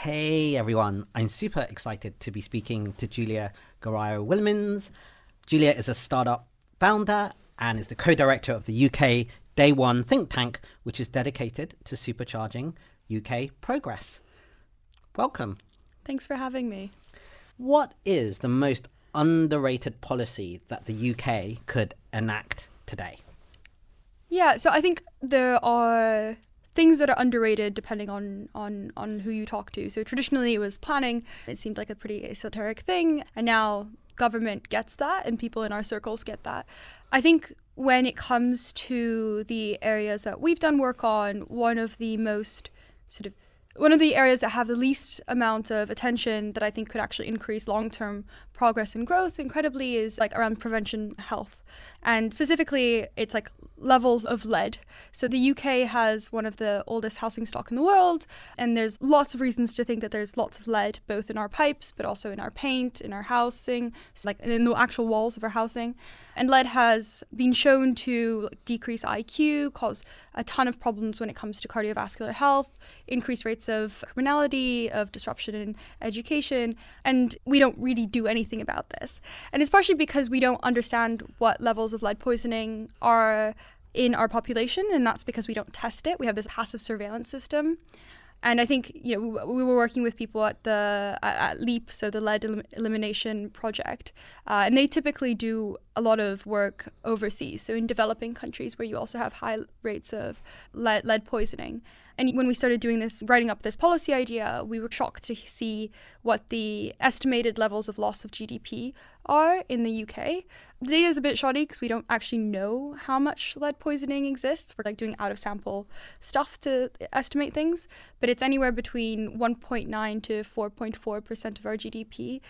Hey everyone, I'm super excited to be speaking to Julia Garayo Willemyns. Julia is a startup founder and is the co-director of the UK Day One think tank, which is dedicated to supercharging UK progress. Welcome. Thanks for having me. What is the most underrated policy that the UK could enact today? Yeah, so I think there are things that are underrated depending on who you talk to. So traditionally it was planning. It seemed like a pretty esoteric thing. And now government gets that and people in our circles get that. I think when it comes to the areas that we've done work on, one of the areas that have the least amount of attention that I think could actually increase long-term progress and growth incredibly is like around prevention health. And specifically, it's like levels of lead. So the UK has one of the oldest housing stock in the world, and there's lots of reasons to think that there's lots of lead, both in our pipes, but also in our paint, in our housing, so like in the actual walls of our housing. And lead has been shown to decrease IQ, cause a ton of problems when it comes to cardiovascular health, increased rates of criminality, of disruption in education, and we don't really do anything about this. And it's partially because we don't understand what levels of lead poisoning are in our population, and that's because we don't test it. We have this passive surveillance system. And I think, we were working with people at LEAP, so the Lead Elimination Project, and they typically do a lot of work overseas, so in developing countries where you also have high rates of lead poisoning. And when we started writing up this policy idea, we were shocked to see what the estimated levels of loss of GDP are in the UK. The data is a bit shoddy because we don't actually know how much lead poisoning exists. We're doing out of sample stuff to estimate things, but it's anywhere between 1.9 to 4.4% of our GDP.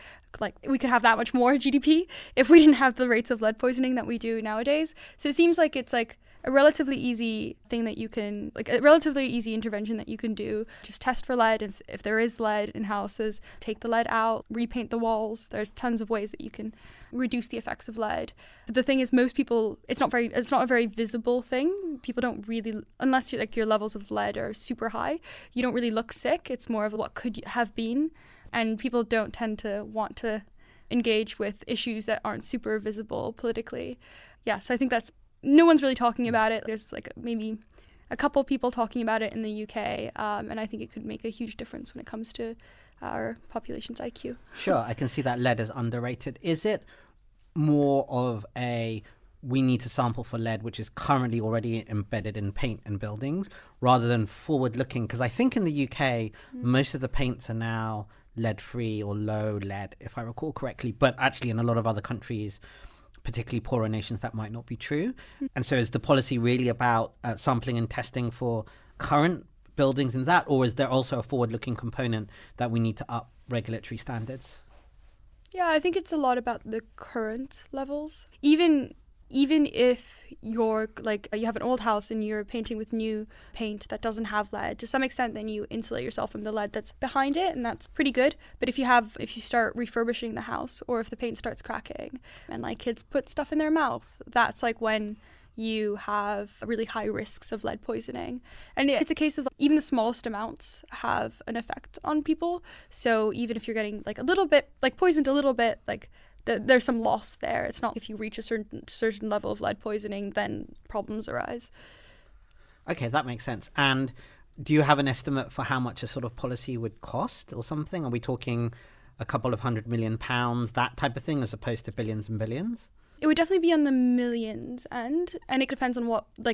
We could have that much more GDP if we didn't have the rates of lead poisoning that we do nowadays. So it seems like it's a relatively easy thing that you can, a relatively easy intervention that you can do. Just test for lead. If there is lead in houses, take the lead out, repaint the walls. There's tons of ways that you can reduce the effects of lead. But the thing is, most people, it's not a very visible thing. People don't really, unless your levels of lead are super high, you don't really look sick. It's more of what could have been. And people don't tend to want to engage with issues that aren't super visible politically. Yeah, so I think no one's really talking about it. There's maybe a couple people talking about it in the UK, and I think it could make a huge difference when it comes to our population's IQ. Sure, I can see that lead is underrated. Is it more of we need to sample for lead, which is currently already embedded in paint and buildings, rather than forward-looking? Because I think in the UK, most of the paints are now lead-free or low lead, if I recall correctly, but actually in a lot of other countries, particularly poorer nations, that might not be true. And so is the policy really about sampling and testing for current buildings in that, or is there also a forward-looking component that we need to up regulatory standards? Yeah, I think it's a lot about the current levels. Even if you have an old house and you're painting with new paint that doesn't have lead, to some extent then you insulate yourself from the lead that's behind it, and that's pretty good. But if you start refurbishing the house, or if the paint starts cracking and kids put stuff in their mouth, that's when you have really high risks of lead poisoning. And it's a case of even the smallest amounts have an effect on people. So even if you're getting a little bit poisoned a little bit, there's some loss there. It's not if you reach a certain level of lead poisoning, then problems arise. Okay, that makes sense. And do you have an estimate for how much a sort of policy would cost or something? Are we talking a couple of £100 million, that type of thing, as opposed to billions and billions? It would definitely be on the millions end, and it depends on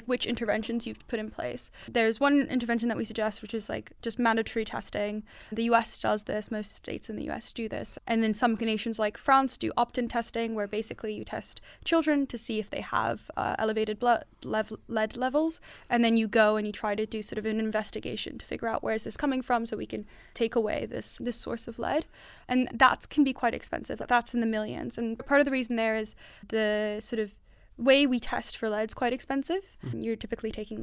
which interventions you put in place. There's one intervention that we suggest, which is just mandatory testing. The US does this, most states in the US do this, and then some nations like France do opt-in testing, where basically you test children to see if they have elevated lead levels, and then you go and you try to do sort of an investigation to figure out where is this coming from, so we can take away this source of lead. And that can be quite expensive. That's in the millions, and part of the reason there is the sort of way we test for lead is quite expensive. You're typically taking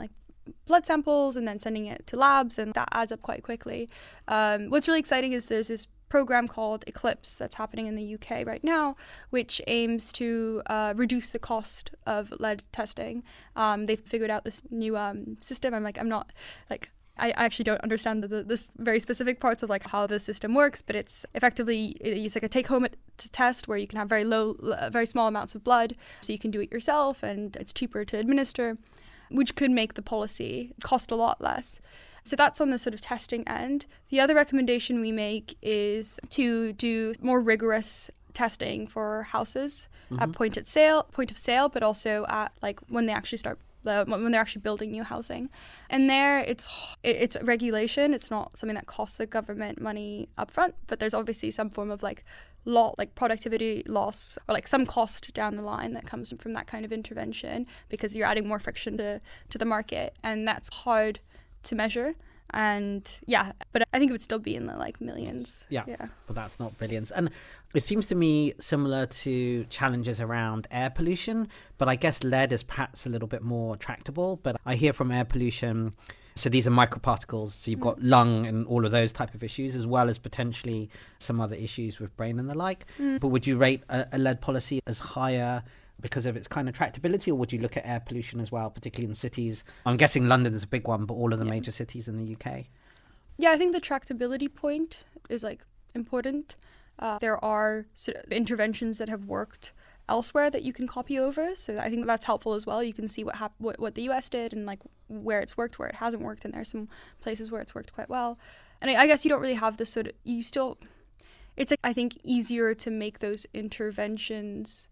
blood samples and then sending it to labs, and that adds up quite quickly. What's really exciting is there's this program called Eclipse that's happening in the UK right now, which aims to reduce the cost of lead testing. They've figured out this new system. I'm not I actually don't understand the very specific parts of like how the system works, but it's effectively, it's like a take-home test where you can have very small amounts of blood, so you can do it yourself, and it's cheaper to administer, which could make the policy cost a lot less. So that's on the sort of testing end. The other recommendation we make is to do more rigorous testing for houses at point of sale, but also at like when they actually start when they're actually building new housing. And there it's regulation. It's not something that costs the government money upfront, but there's obviously some form of like productivity loss or like some cost down the line that comes from that kind of intervention, because you're adding more friction to the market, and that's hard to measure. And yeah, but I think it would still be in the like millions. Yeah, but that's not billions. And it seems to me similar to challenges around air pollution, but I guess lead is perhaps a little bit more tractable. But I hear from air pollution, so these are microparticles, so you've got lung and all of those type of issues, as well as potentially some other issues with brain and the like. But would you rate a lead policy as higher because of its kind of tractability, or would you look at air pollution as well, particularly in cities? I'm guessing London is a big one, but all of the major cities in the UK. Yeah, I think the tractability point is like important. There are sort of interventions that have worked elsewhere that you can copy over, so I think that's helpful as well. You can see what the US did and like where it's worked, where it hasn't worked, and there's some places where it's worked quite well. And I guess you don't really have this sort of, it's like, I think easier to make those interventions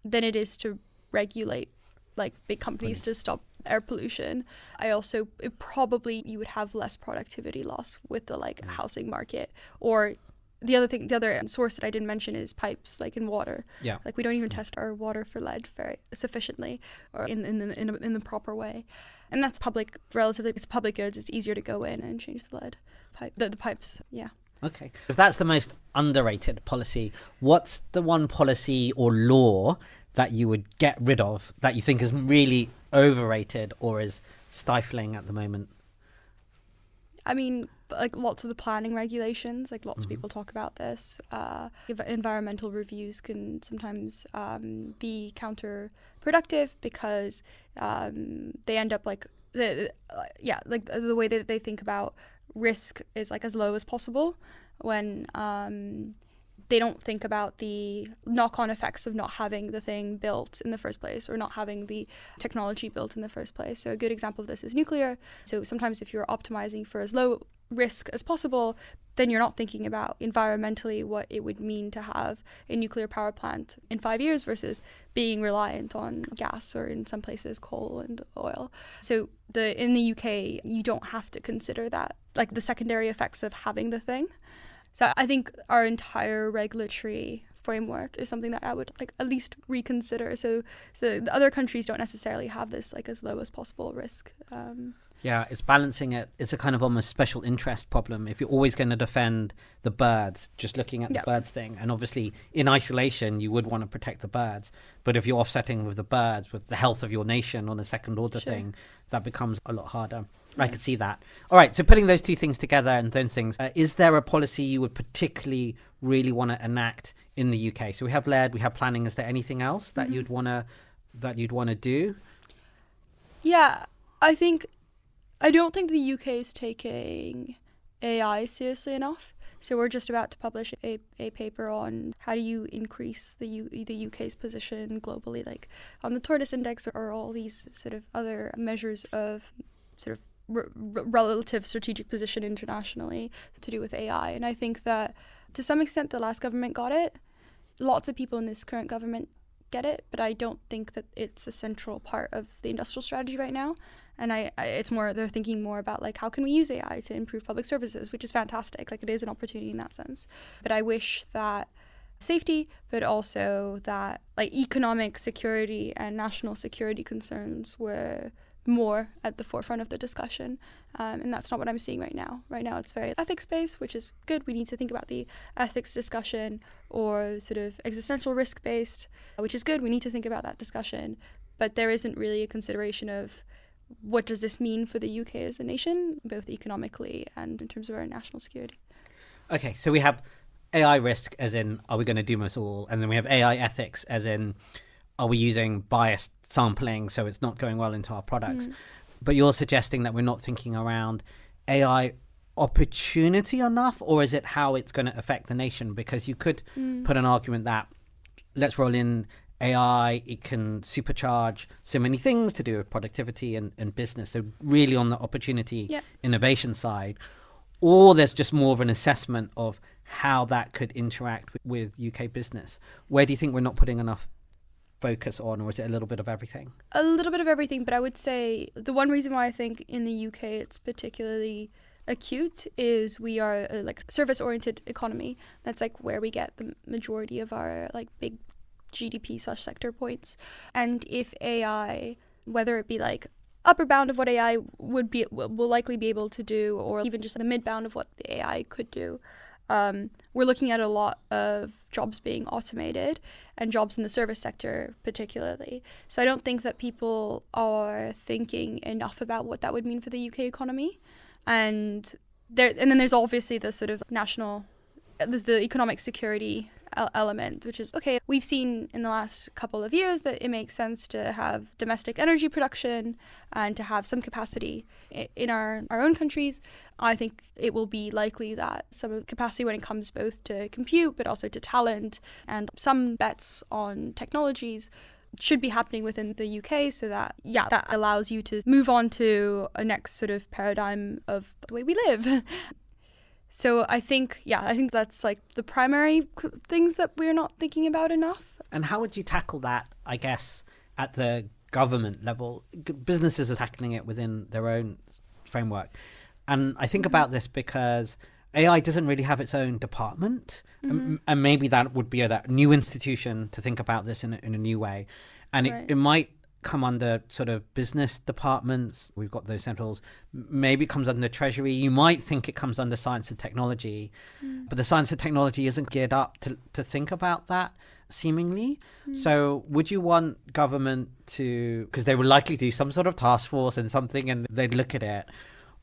than it is to regulate like big companies to stop air pollution. You would have less productivity loss with the like housing market. Or the other source that I didn't mention is pipes, like in water. Yeah. Like we don't even test our water for lead very sufficiently or in the proper way. And that's it's public goods. It's easier to go in and change the lead pipe, the pipes. Yeah. Okay. If that's the most underrated policy, what's the one policy or law that you would get rid of that you think is really overrated or is stifling at the moment? I mean, like lots of the planning regulations, like lots of people talk about this. Environmental reviews can sometimes be counterproductive because they end up like the way that they think about risk is like as low as possible when they don't think about the knock-on effects of not having the thing built in the first place or not having the technology built in the first place. So a good example of this is nuclear. So sometimes if you're optimizing for as low risk as possible, then you're not thinking about environmentally what it would mean to have a nuclear power plant in 5 years versus being reliant on gas or in some places coal and oil. So in the UK, you don't have to consider that, like the secondary effects of having the thing. So I think our entire regulatory framework is something that I would like at least reconsider. So the other countries don't necessarily have this like as low as possible risk. Yeah, it's balancing it. It's a kind of almost special interest problem. If you're always going to defend the birds, just looking at the birds thing, and obviously in isolation, you would want to protect the birds. But if you're offsetting with the birds, with the health of your nation on a second order thing, that becomes a lot harder. I could see that. All right, so putting those two things together and those things, is there a policy you would particularly really want to enact in the UK? So we have lead, we have planning. Is there anything else that you'd want to do? Yeah, I don't think the UK is taking AI seriously enough. So we're just about to publish a paper on how do you increase the UK's position globally, like on the Tortoise Index or all these sort of other measures of sort of relative strategic position internationally to do with AI. And I think that to some extent the last government got it. Lots of people in this current government get it, but I don't think that it's a central part of the industrial strategy right now. And it's more, they're thinking more about like, how can we use AI to improve public services, which is fantastic. Like it is an opportunity in that sense. But I wish that safety, but also that like economic security and national security concerns were more at the forefront of the discussion. And that's not what I'm seeing right now. Right now it's very ethics-based, which is good. We need to think about the ethics discussion, or sort of existential risk-based, which is good. We need to think about that discussion. But there isn't really a consideration of what does this mean for the UK as a nation, both economically and in terms of our national security. Okay, so we have AI risk as in, are we going to doom us all? And then we have AI ethics as in, are we using biased sampling so it's not going well into our products? But you're suggesting that we're not thinking around AI opportunity enough, or is it how it's going to affect the nation? Because you could put an argument that let's roll in AI, it can supercharge so many things to do with productivity and business. So really on the opportunity innovation side, or there's just more of an assessment of how that could interact with UK business. Where do you think we're not putting enough focus on, or is it a little bit of everything? A little bit of everything, but I would say the one reason why I think in the UK it's particularly acute is we are a service-oriented economy. That's like where we get the majority of our like big GDP/sector points. And if AI, whether it be like upper bound of what AI will likely be able to do, or even just the mid bound of what the AI could do, we're looking at a lot of jobs being automated, and jobs in the service sector particularly. So I don't think that people are thinking enough about what that would mean for the UK economy. And then there's obviously the sort of the economic security element, which is, okay, we've seen in the last couple of years that it makes sense to have domestic energy production and to have some capacity in our own countries. I think it will be likely that some of the capacity when it comes both to compute but also to talent and some bets on technologies should be happening within the UK, so that that allows you to move on to a next sort of paradigm of the way we live. So I think that's like the primary things that we're not thinking about enough. And how would you tackle that, I guess, at the government level? Businesses are tackling it within their own framework. And I think about this because AI doesn't really have its own department. And maybe that would be that new institution to think about this in a new way. And it might come under sort of business departments. We've got those centrals. Maybe it comes under Treasury. You might think it comes under science and technology, but the science and technology isn't geared up to think about that, seemingly. So would you want government to, because they would likely do some sort of task force and something and they'd look at it,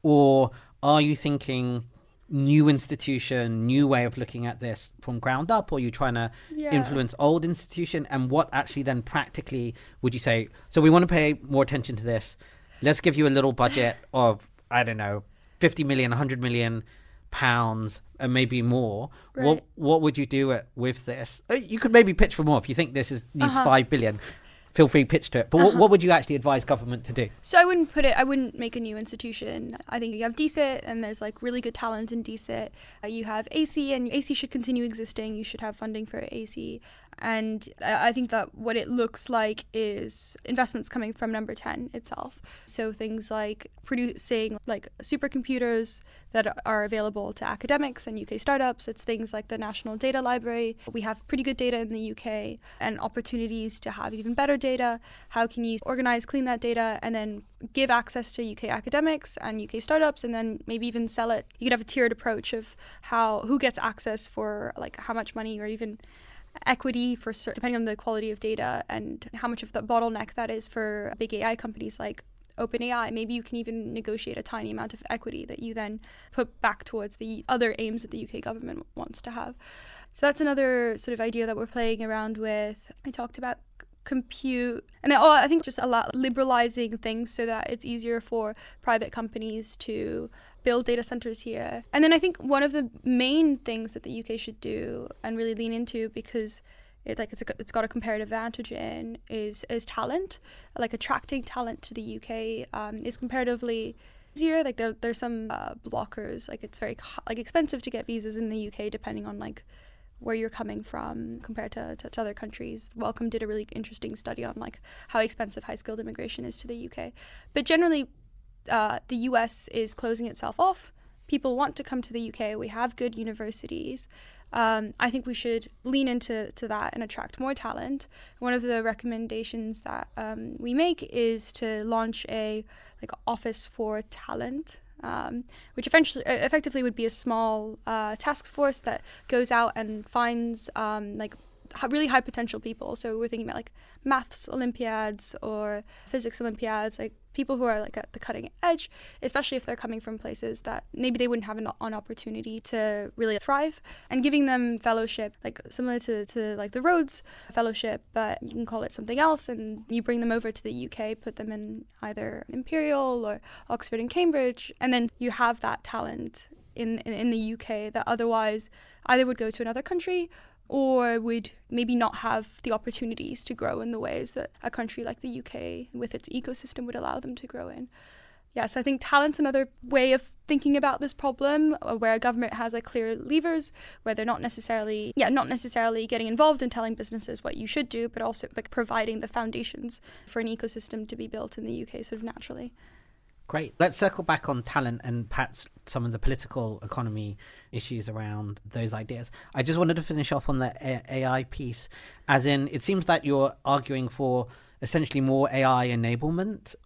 or are you thinking new institution, new way of looking at this from ground up, or are you trying to influence old institution? And what actually then practically would you say, so we want to pay more attention to this, let's give you a little budget of, I don't know, 50 million, 100 million pounds and maybe more. What would you do with this? You could maybe pitch for more if you think this needs 5 billion. Feel free to pitch to it. But what would you actually advise government to do? So I wouldn't make a new institution. I think you have DSIT, and there's like really good talent in DSIT. You have AC, and AC should continue existing. You should have funding for AC. And I think that what it looks like is investments coming from number 10 itself. So things like producing like supercomputers that are available to academics and UK startups. It's things like the National Data Library. We have pretty good data in the UK and opportunities to have even better data. How can you organize, clean that data, and then give access to UK academics and UK startups, and then maybe even sell it? You could have a tiered approach of who gets access for like how much money, or even equity for depending on the quality of data and how much of the bottleneck that is for big AI companies like OpenAI. Maybe you can even negotiate a tiny amount of equity that you then put back towards the other aims that the UK government wants to have. So that's another sort of idea that we're playing around with. I talked about compute, and I think just a lot liberalizing things so that it's easier for private companies to build data centers here. And then I think one of the main things that the UK should do and really lean into, because it's got a comparative advantage in, is talent. Like attracting talent to the UK is comparatively easier. Like there's some blockers. Like it's very expensive to get visas in the UK depending on like where you're coming from compared to other countries. Wellcome did a really interesting study on like how expensive high skilled immigration is to the UK. But generally, the US is closing itself off. People want to come to the UK. We have good universities. I think we should lean into that and attract more talent. One of the recommendations that we make is to launch a office for talent, which effectively would be a small task force that goes out and finds really high potential people. So we're thinking about like maths Olympiads or physics Olympiads, like people who are like at the cutting edge, especially if they're coming from places that maybe they wouldn't have an opportunity to really thrive, and giving them fellowship, like similar to like the Rhodes Fellowship, but you can call it something else, and you bring them over to the UK, put them in either Imperial or Oxford and Cambridge, and then you have that talent in the UK that otherwise either would go to another country or would maybe not have the opportunities to grow in the ways that a country like the UK with its ecosystem would allow them to grow in. Yes, I think talent's another way of thinking about this problem, where a government has like clear levers, where they're not necessarily getting involved in telling businesses what you should do, but also like providing the foundations for an ecosystem to be built in the UK sort of naturally. Great. Let's circle back on talent and perhaps some of the political economy issues around those ideas. I just wanted to finish off on the AI piece, as in it seems that you're arguing for essentially more AI enablement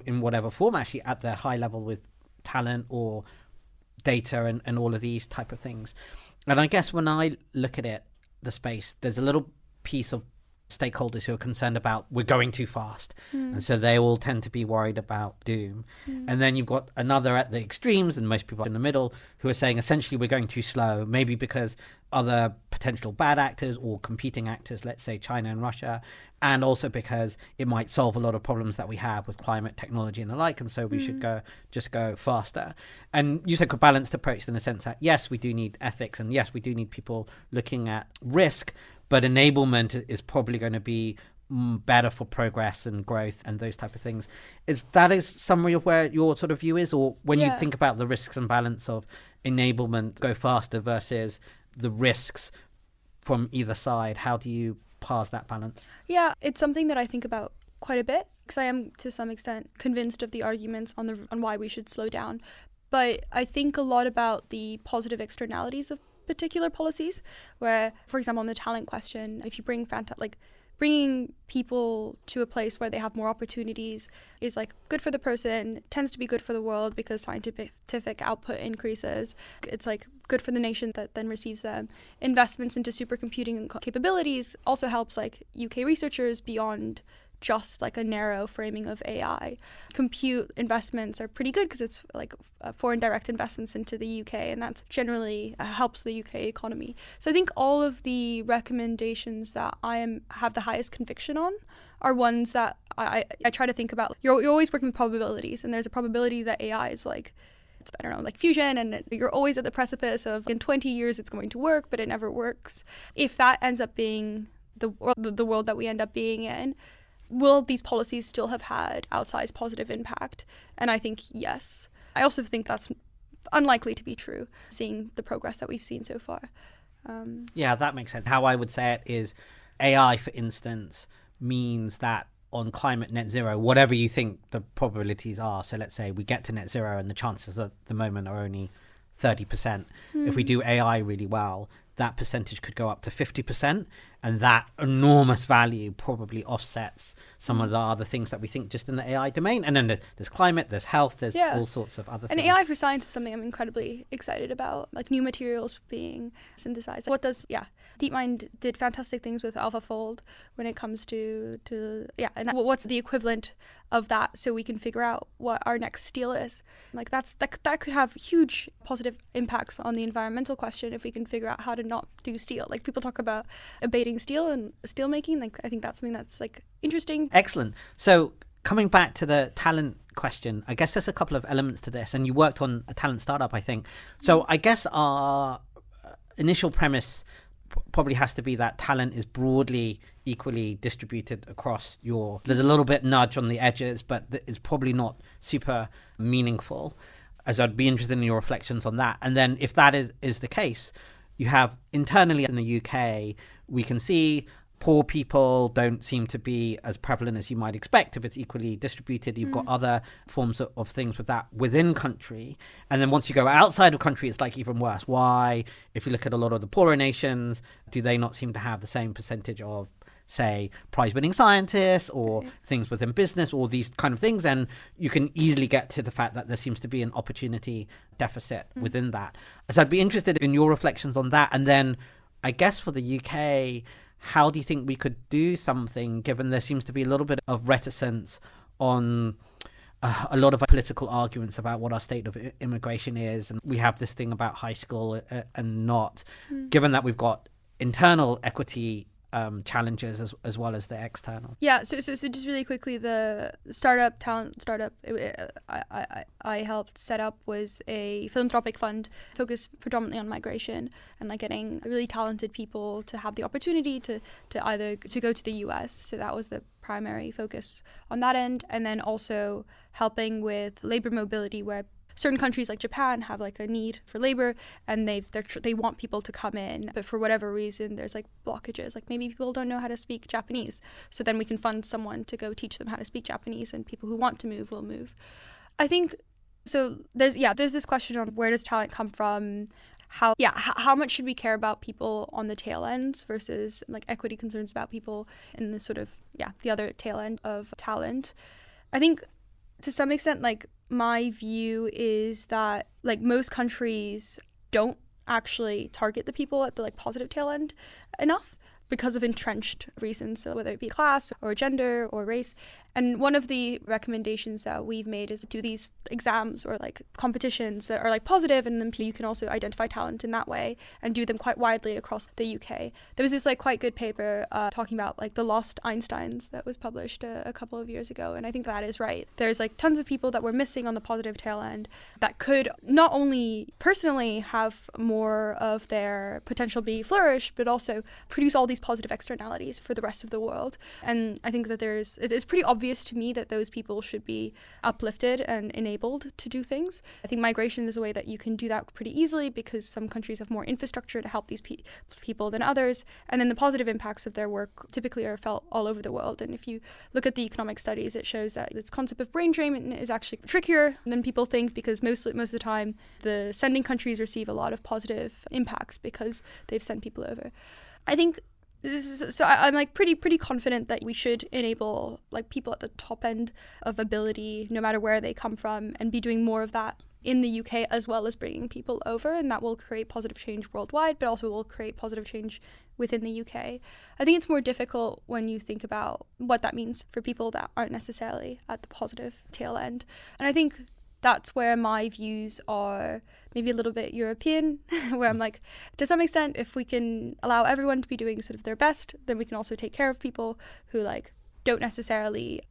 in whatever form, actually at the high level with talent or data and all of these type of things. And I guess when I look at it, the space, there's a little piece of stakeholders who are concerned about we're going too fast, and so they all tend to be worried about doom. And then you've got another at the extremes, and most people in the middle, who are saying essentially we're going too slow, maybe because other potential bad actors or competing actors, let's say China and Russia, and also because it might solve a lot of problems that we have with climate technology and the like, and so we should go faster. And you took a balanced approach in the sense that yes, we do need ethics, and yes, we do need people looking at risk, but enablement is probably going to be better for progress and growth and those type of things. Is that a summary of where your sort of view is? Or when you think about the risks and balance of enablement, go faster versus the risks from either side, how do you parse that balance? Yeah, it's something that I think about quite a bit, because I am to some extent convinced of the arguments on why we should slow down. But I think a lot about the positive externalities of particular policies, where, for example, on the talent question, if you bring bringing people to a place where they have more opportunities is like good for the person, tends to be good for the world because scientific output increases. It's like good for the nation that then receives them. Investments into supercomputing capabilities also helps like UK researchers beyond just like a narrow framing of AI. Compute investments are pretty good because it's like foreign direct investments into the UK, and that generally helps the UK economy. So I think all of the recommendations that have the highest conviction on are ones that I try to think about. You're always working with probabilities, and there's a probability that AI is like, I don't know, like fusion, and you're always at the precipice of in 20 years it's going to work, but it never works. If that ends up being the world that we end up being in, will these policies still have had outsized positive impact? And I think yes. I also think that's unlikely to be true, seeing the progress that we've seen so far. Yeah, that makes sense. How I would say it is AI, for instance, means that on climate net zero, whatever you think the probabilities are, so let's say we get to net zero and the chances at the moment are only 30%. If we do AI really well, that percentage could go up to 50%, and that enormous value probably offsets some of the other things that we think just in the AI domain. And then there's climate, there's health, there's all sorts of other things. And AI for science is something I'm incredibly excited about, like new materials being synthesized. DeepMind did fantastic things with AlphaFold when it comes to and what's the equivalent of that, so we can figure out what our next steel is. Like that could have huge positive impacts on the environmental question if we can figure out how to not do steel. Like people talk about abating steel and steel making. Like I think that's something that's like interesting. Excellent. So coming back to the talent question, I guess there's a couple of elements to this, and you worked on a talent startup, I think. So I guess our initial premise probably has to be that talent is broadly equally distributed across there's a little bit nudge on the edges, but it's probably not super meaningful. As I'd be interested in your reflections on that. And then if that is the case, you have internally in the UK, we can see poor people don't seem to be as prevalent as you might expect if it's equally distributed. You've got other forms of things with that within country. And then once you go outside of country, it's like even worse. Why? If you look at a lot of the poorer nations, do they not seem to have the same percentage of, say, prize-winning scientists or things within business or these kind of things? And you can easily get to the fact that there seems to be an opportunity deficit within that. So I'd be interested in your reflections on that. And then I guess for the UK, how do you think we could do something, given there seems to be a little bit of reticence on a lot of political arguments about what our state of immigration is, and we have this thing about high school and not, given that we've got internal equity challenges as well as the external. Yeah, so just really quickly, the talent startup I helped set up was a philanthropic fund focused predominantly on migration and like getting really talented people to have the opportunity to either to go to the US. So that was the primary focus on that end, and then also helping with labor mobility, where certain countries like Japan have like a need for labor, and they want people to come in, but for whatever reason there's like blockages, like maybe people don't know how to speak Japanese, so then we can fund someone to go teach them how to speak Japanese, and people who want to move will move. I think so. There's this question on where does talent come from, how much should we care about people on the tail ends versus like equity concerns about people in the sort of the other tail end of talent. I think to some extent, like, my view is that like most countries don't actually target the people at the like positive tail end enough because of entrenched reasons, so whether it be class or gender or race. And one of the recommendations that we've made is do these exams or like competitions that are like positive, and then you can also identify talent in that way and do them quite widely across the UK. There was this like quite good paper talking about like the lost Einsteins that was published a couple of years ago, and I think that is right. There's like tons of people that we're missing on the positive tail end that could not only personally have more of their potential be flourished, but also produce all these positive externalities for the rest of the world. And I think that it's pretty obvious to me that those people should be uplifted and enabled to do things. I think migration is a way that you can do that pretty easily because some countries have more infrastructure to help these people than others, and then the positive impacts of their work typically are felt all over the world. And if you look at the economic studies, it shows that this concept of brain drain is actually trickier than people think, because most of the time the sending countries receive a lot of positive impacts because they've sent people over. I think I'm like pretty confident that we should enable like people at the top end of ability, no matter where they come from, and be doing more of that in the UK as well as bringing people over, and that will create positive change worldwide, but also will create positive change within the UK. I think it's more difficult when you think about what that means for people that aren't necessarily at the positive tail end, and I think that's where my views are maybe a little bit European, where I'm like, to some extent, if we can allow everyone to be doing sort of their best, then we can also take care of people who like aren't necessarily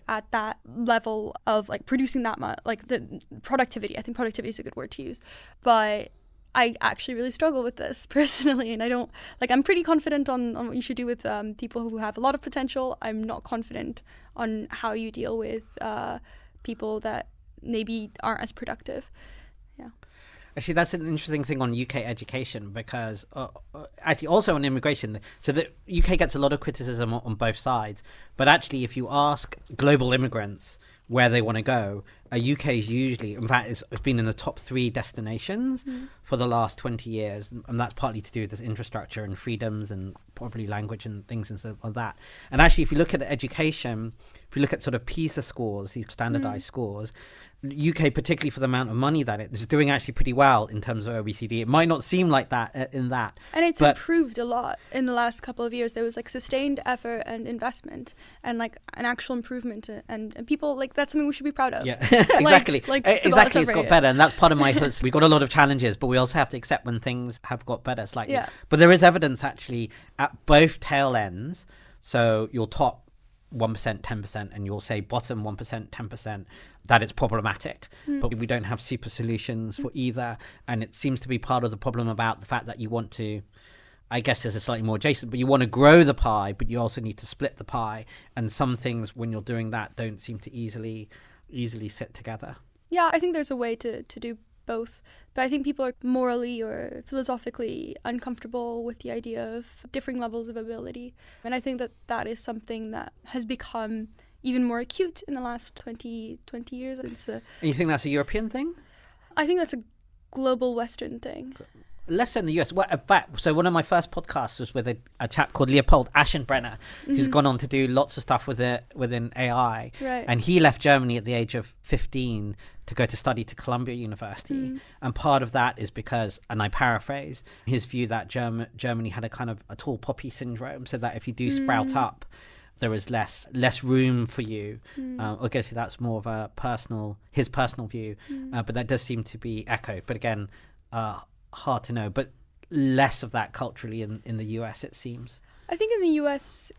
at that level of like producing that much, like the productivity. I think productivity is a good word to use, but I actually really struggle with this personally, and I'm pretty confident on what you should do with people who have a lot of potential. I'm not confident on how you deal with people that maybe aren't as productive. Actually, that's an interesting thing on UK education, because actually also on immigration. So the UK gets a lot of criticism on both sides, but actually if you ask global immigrants where they want to go, UK is usually, in fact, it's been in the top 3 destinations for the last 20 years. And that's partly to do with this infrastructure and freedoms and probably language and things and stuff like that. And actually, if you look at education, if you look at sort of PISA scores, these standardized scores, UK, particularly for the amount of money that it's doing actually pretty well in terms of OECD. It might not seem like that in that. And it's improved a lot in the last couple of years. There was like sustained effort and investment and like an actual improvement, and people like that's something we should be proud of. Yeah, exactly. Exactly, it's got better. And that's part of my hood. We've got a lot of challenges, but we also have to accept when things have got better slightly. Yeah. But there is evidence actually at both tail ends. So your top 1%, 10%, and you'll say bottom 1%, 10%, that it's problematic. But we don't have super solutions for either. And it seems to be part of the problem about the fact that you want to, I guess there's a slightly more adjacent, but you want to grow the pie, but you also need to split the pie. And some things, when you're doing that, don't seem to easily sit together. Yeah, I think there's a way to do both. But I think people are morally or philosophically uncomfortable with the idea of differing levels of ability. And I think that is something that has become even more acute in the last 20 years. And you think that's a European thing? I think that's a global Western thing. less so in the US. Well, in fact, so one of my first podcasts was with a chap called Leopold Aschenbrenner, who's gone on to do lots of stuff within AI. Right. And he left Germany at the age of 15 to go to study to Columbia University. And part of that is because, and I paraphrase, his view that Germany had a kind of a tall poppy syndrome, so that if you do sprout up, there is less room for you. I guess that's more of his personal view, but that does seem to be echoed. But again, hard to know. But less of that culturally in the US, it seems. I think in the US,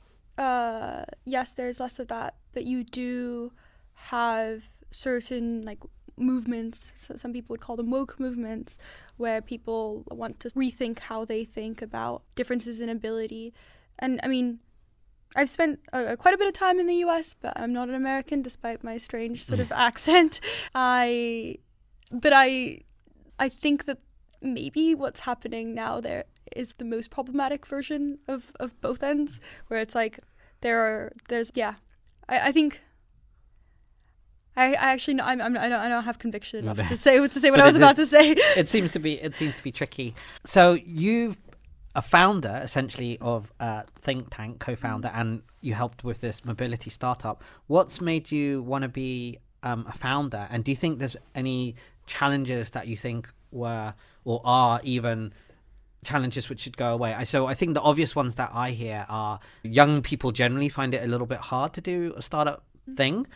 yes, there's less of that, but you do have certain like movements, so some people would call them woke movements, where people want to rethink how they think about differences in ability. And I mean, I've spent quite a bit of time in the US, but I'm not an American despite my strange sort of accent. I think that maybe what's happening now there is the most problematic version of both ends, where it's like I think I actually I don't have conviction enough to say what I was about to say. It seems to be tricky. So you've a founder essentially of a think tank, co-founder, and you helped with this mobility startup. What's made you want to be a founder, and do you think there's any challenges that you think were or are even challenges which should go away? So I think the obvious ones that I hear are young people generally find it a little bit hard to do a startup thing.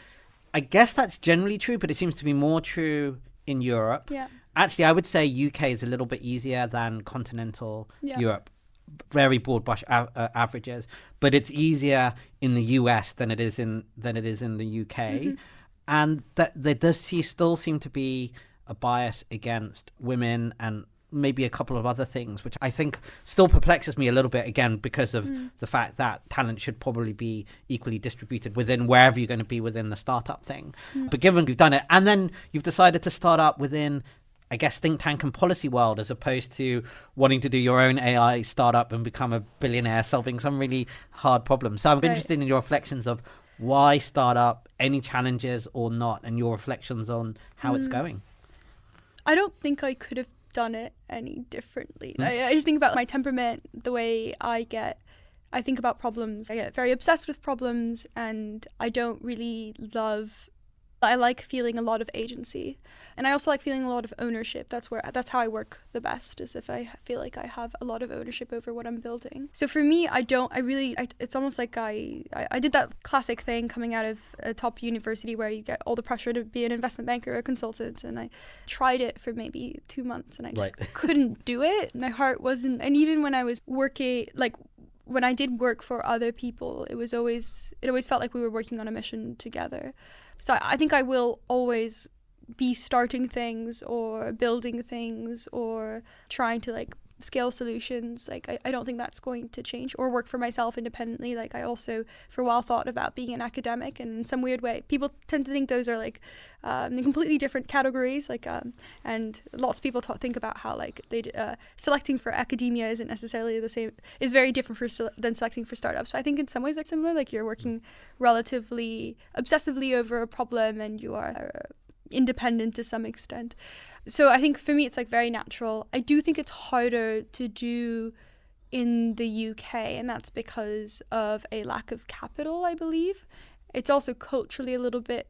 I guess that's generally true, but it seems to be more true in Europe. Yeah. Actually, I would say UK is a little bit easier than continental Europe. Very broad brush averages, but it's easier in the US than it is in the UK, and that there does still seem to be a bias against women and maybe a couple of other things, which I think still perplexes me a little bit, again, because of the fact that talent should probably be equally distributed within wherever you're going to be within the startup thing. But given you've done it, and then you've decided to start up within, I guess, think tank and policy world, as opposed to wanting to do your own AI startup and become a billionaire solving some really hard problems. So I'm interested in your reflections of why startup, any challenges or not, and your reflections on how it's going. I don't think I could have done it any differently. I just think about my temperament, the way I think about problems. I get very obsessed with problems, and I don't really I like feeling a lot of agency, and I also like feeling a lot of ownership. That's how I work the best, is if I feel like I have a lot of ownership over what I'm building. So for me, it's almost like I did that classic thing coming out of a top university where you get all the pressure to be an investment banker or a consultant, and I tried it for maybe 2 months and I just couldn't do it. My heart wasn't, and even when I was working, like when I did work for other people, it always felt like we were working on a mission together. So I think I will always be starting things or building things or trying to like scale solutions. Like I don't think that's going to change, or work for myself independently. Like I also for a while thought about being an academic, and in some weird way people tend to think those are like in completely different categories. Like and lots of people think about how like selecting for academia isn't necessarily the same, is very different than selecting for startups. So I think in some ways they're similar. Like you're working relatively obsessively over a problem, and you are independent to some extent. So I think for me it's like very natural. I do think it's harder to do in the UK, and that's because of a lack of capital, I believe. It's also culturally a little bit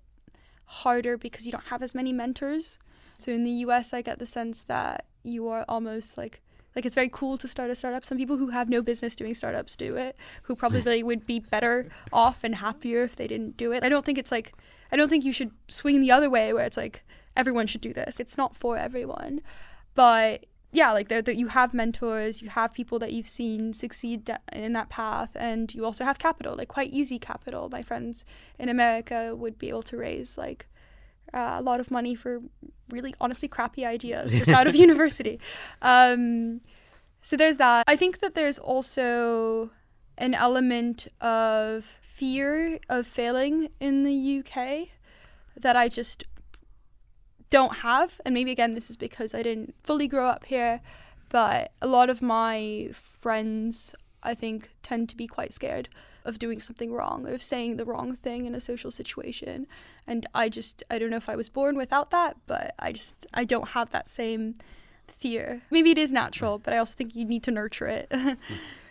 harder because you don't have as many mentors. So in the US I get the sense that you are almost like it's very cool to start a startup. Some people who have no business doing startups do it, who probably would be better off and happier if they didn't do it. I don't think you should swing the other way where it's like everyone should do this. It's not for everyone. But yeah, like you have mentors, you have people that you've seen succeed in that path, and you also have capital, like quite easy capital. My friends in America would be able to raise like a lot of money for really honestly crappy ideas just out of university. So there's that. I think that there's also an element of fear of failing in the UK that I just don't have. And maybe again this is because I didn't fully grow up here, but a lot of my friends I think tend to be quite scared of doing something wrong, of saying the wrong thing in a social situation. And I don't know if I was born without that, but I don't have that same fear. Maybe it is natural, but I also think you need to nurture it.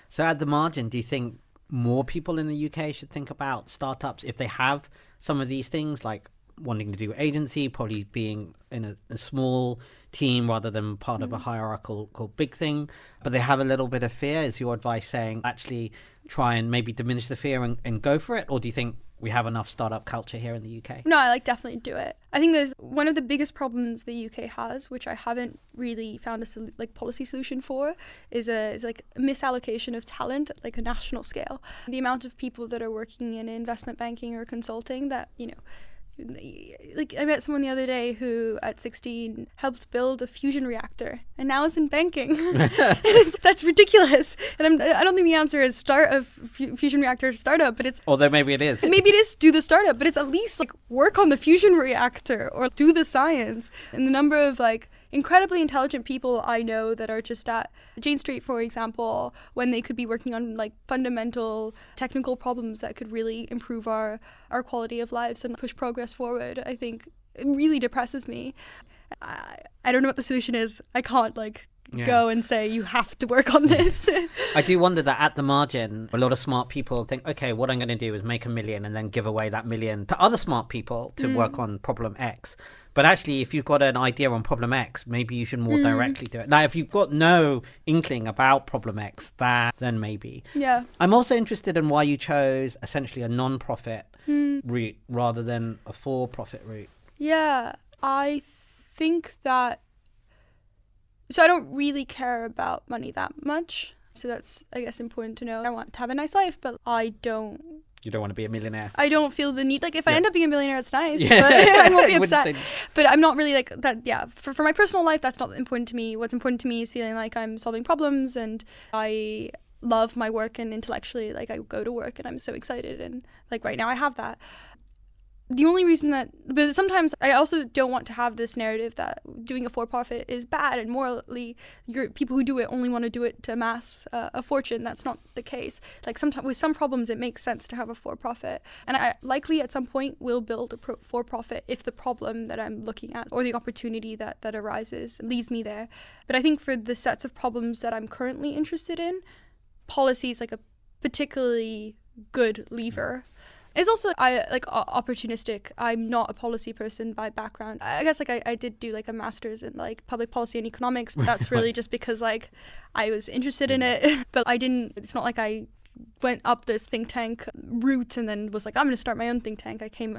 So at the margin, do you think more people in the UK should think about startups if they have some of these things, like wanting to do agency, probably being in a small team rather than part of a hierarchical big thing, but they have a little bit of fear? Is your advice saying actually try and maybe diminish the fear and go for it? Or do you think we have enough startup culture here in the UK? No, I definitely do it. I think there's one of the biggest problems the UK has, which I haven't really found a policy solution for, is like a misallocation of talent at like a national scale. The amount of people that are working in investment banking or consulting that, like I met someone the other day who at 16 helped build a fusion reactor and now is in banking. That's ridiculous. And I don't think the answer is start a fusion reactor startup, but it's... Although maybe it is. Maybe it is do the startup, but it's at least like work on the fusion reactor or do the science. And the number of like incredibly intelligent people I know that are just at Jane Street, for example, when they could be working on like fundamental technical problems that could really improve our quality of lives and push progress forward, I think it really depresses me. I don't know what the solution is. I can't go and say you have to work on this. I do wonder that at the margin, a lot of smart people think, okay, what I'm going to do is make $1 million and then give away that $1 million to other smart people to work on problem X. But actually, if you've got an idea on problem X, maybe you should more directly do it. Now, if you've got no inkling about problem X, then maybe. Yeah. I'm also interested in why you chose essentially a non-profit route rather than a for-profit route. Yeah, I think that... So I don't really care about money that much. So that's, I guess, important to know. I want to have a nice life, but I don't... You don't want to be a millionaire. I don't feel the need. Like, if I end up being a millionaire, it's nice, but I won't be upset. But I'm not really like that. Yeah, for my personal life, that's not important to me. What's important to me is feeling like I'm solving problems, and I love my work, and intellectually, like, I go to work and I'm so excited, and like right now I have that. The only reason but sometimes I also don't want to have this narrative that doing a for-profit is bad and morally people who do it only want to do it to amass a fortune. That's not the case. Like sometimes with some problems it makes sense to have a for-profit, and I likely at some point will build a for-profit if the problem that I'm looking at or the opportunity that arises leads me there. But I think for the sets of problems that I'm currently interested in, policy is like a particularly good lever. It's also opportunistic. I'm not a policy person by background. I guess I did do like a master's in like public policy and economics, but that's really just because like I was interested in it. But it's not like I went up this think tank route and then was like, I'm going to start my own think tank. I came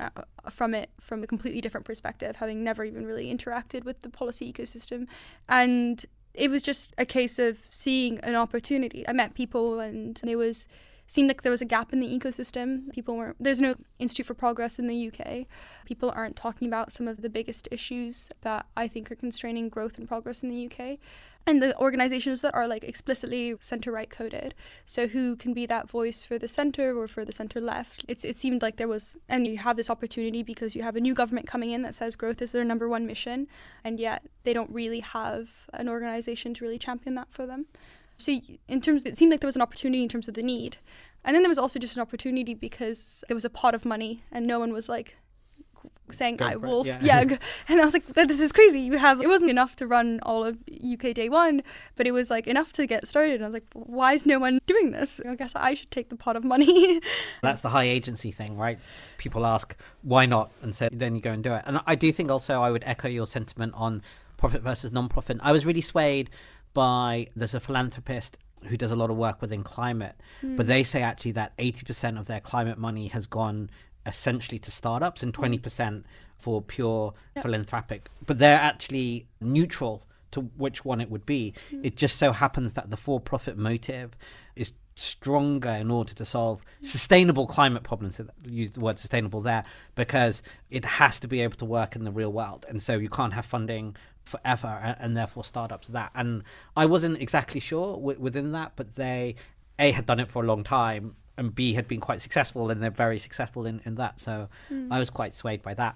from it from a completely different perspective, having never even really interacted with the policy ecosystem. And it was just a case of seeing an opportunity. I met people and seemed like there was a gap in the ecosystem. There's no Institute for Progress in the UK. People aren't talking about some of the biggest issues that I think are constraining growth and progress in the UK. And the organizations that are like explicitly center-right coded. So who can be that voice for the center or for the center-left? It seemed like there was, and you have this opportunity because you have a new government coming in that says growth is their number one mission, and yet they don't really have an organization to really champion that for them. So it seemed like there was an opportunity in terms of the need. And then there was also just an opportunity because there was a pot of money and no one was like saying, I will, And I was like, this is crazy. It wasn't enough to run all of UK day one, but it was like enough to get started. And I was like, why is no one doing this? I guess I should take the pot of money. That's the high agency thing, right? People ask, why not? And so then you go and do it. And I do think also I would echo your sentiment on profit versus non-profit. I was really swayed there's a philanthropist who does a lot of work within climate, but they say actually that 80% of their climate money has gone essentially to startups and 20% for pure philanthropic, but they're actually neutral to which one it would be. It just so happens that the for-profit motive is stronger in order to solve sustainable climate problems. Use the word sustainable there, because it has to be able to work in the real world, and so you can't have funding forever, and therefore startups that. And I wasn't exactly sure within that, but they A, had done it for a long time, and B, had been quite successful, and they're very successful in that. So I was quite swayed by that.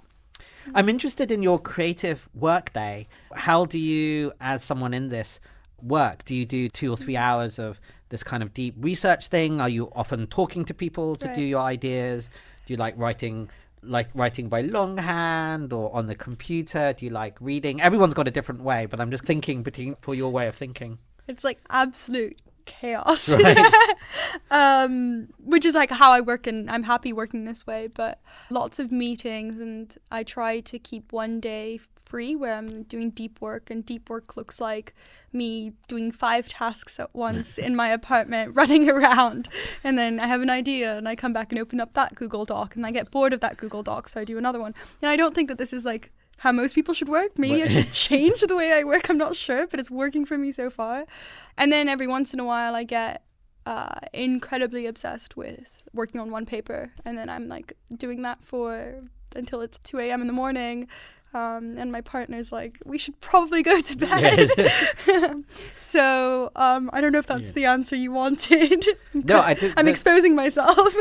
I'm interested in your creative work day. How do you, as someone in this, work? Do you do 2 or 3 hours of this kind of deep research thing? Are you often talking to people to do your ideas? Do you like writing like writing by longhand or on the computer? Do you like reading? Everyone's got a different way, but I'm just thinking for your way of thinking. It's like absolute chaos. Right. Which is like how I work, and I'm happy working this way, but lots of meetings, and I try to keep one day free where I'm doing deep work, and deep work looks like me doing 5 tasks at once in my apartment, running around, and then I have an idea and I come back and open up that Google Doc, and I get bored of that Google Doc, so I do another one. And I don't think that this is like how most people should work. Maybe I should change the way I work, I'm not sure, but it's working for me so far. And then every once in a while I get incredibly obsessed with working on one paper, and then I'm like doing that until it's 2 a.m. in the morning. And my partner's like, we should probably go to bed. Yes. So I don't know if that's the answer you wanted. No, I did. I'm exposing myself.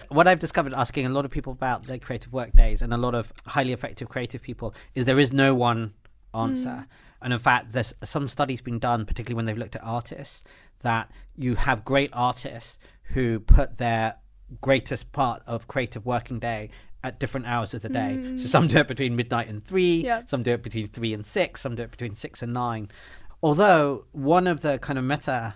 What I've discovered asking a lot of people about their creative work days, and a lot of highly effective creative people, is there is no one answer. And in fact, there's some studies been done, particularly when they've looked at artists, that you have great artists who put their greatest part of creative working day at different hours of the day. So some do it between midnight and 3, some do it between 3 and 6, some do it between 6 and 9. Although one of the kind of meta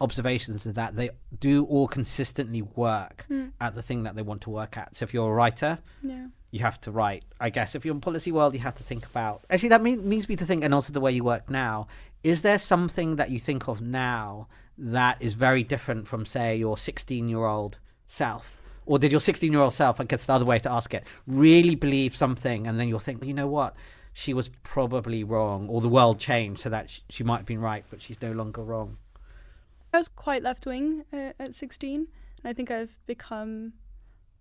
observations is that they do all consistently work at the thing that they want to work at. So if you're a writer, you have to write. I guess if you're in policy world, you have to think about... Actually, that means me to think, and also the way you work now, is there something that you think of now that is very different from, say, your 16-year-old self? Or did your 16-year-old self, I guess the other way to ask it, really believe something, and then you'll think, well, you know what, she was probably wrong, or the world changed so that she might have been right, but she's no longer wrong? I was quite left-wing at 16, and I think I've become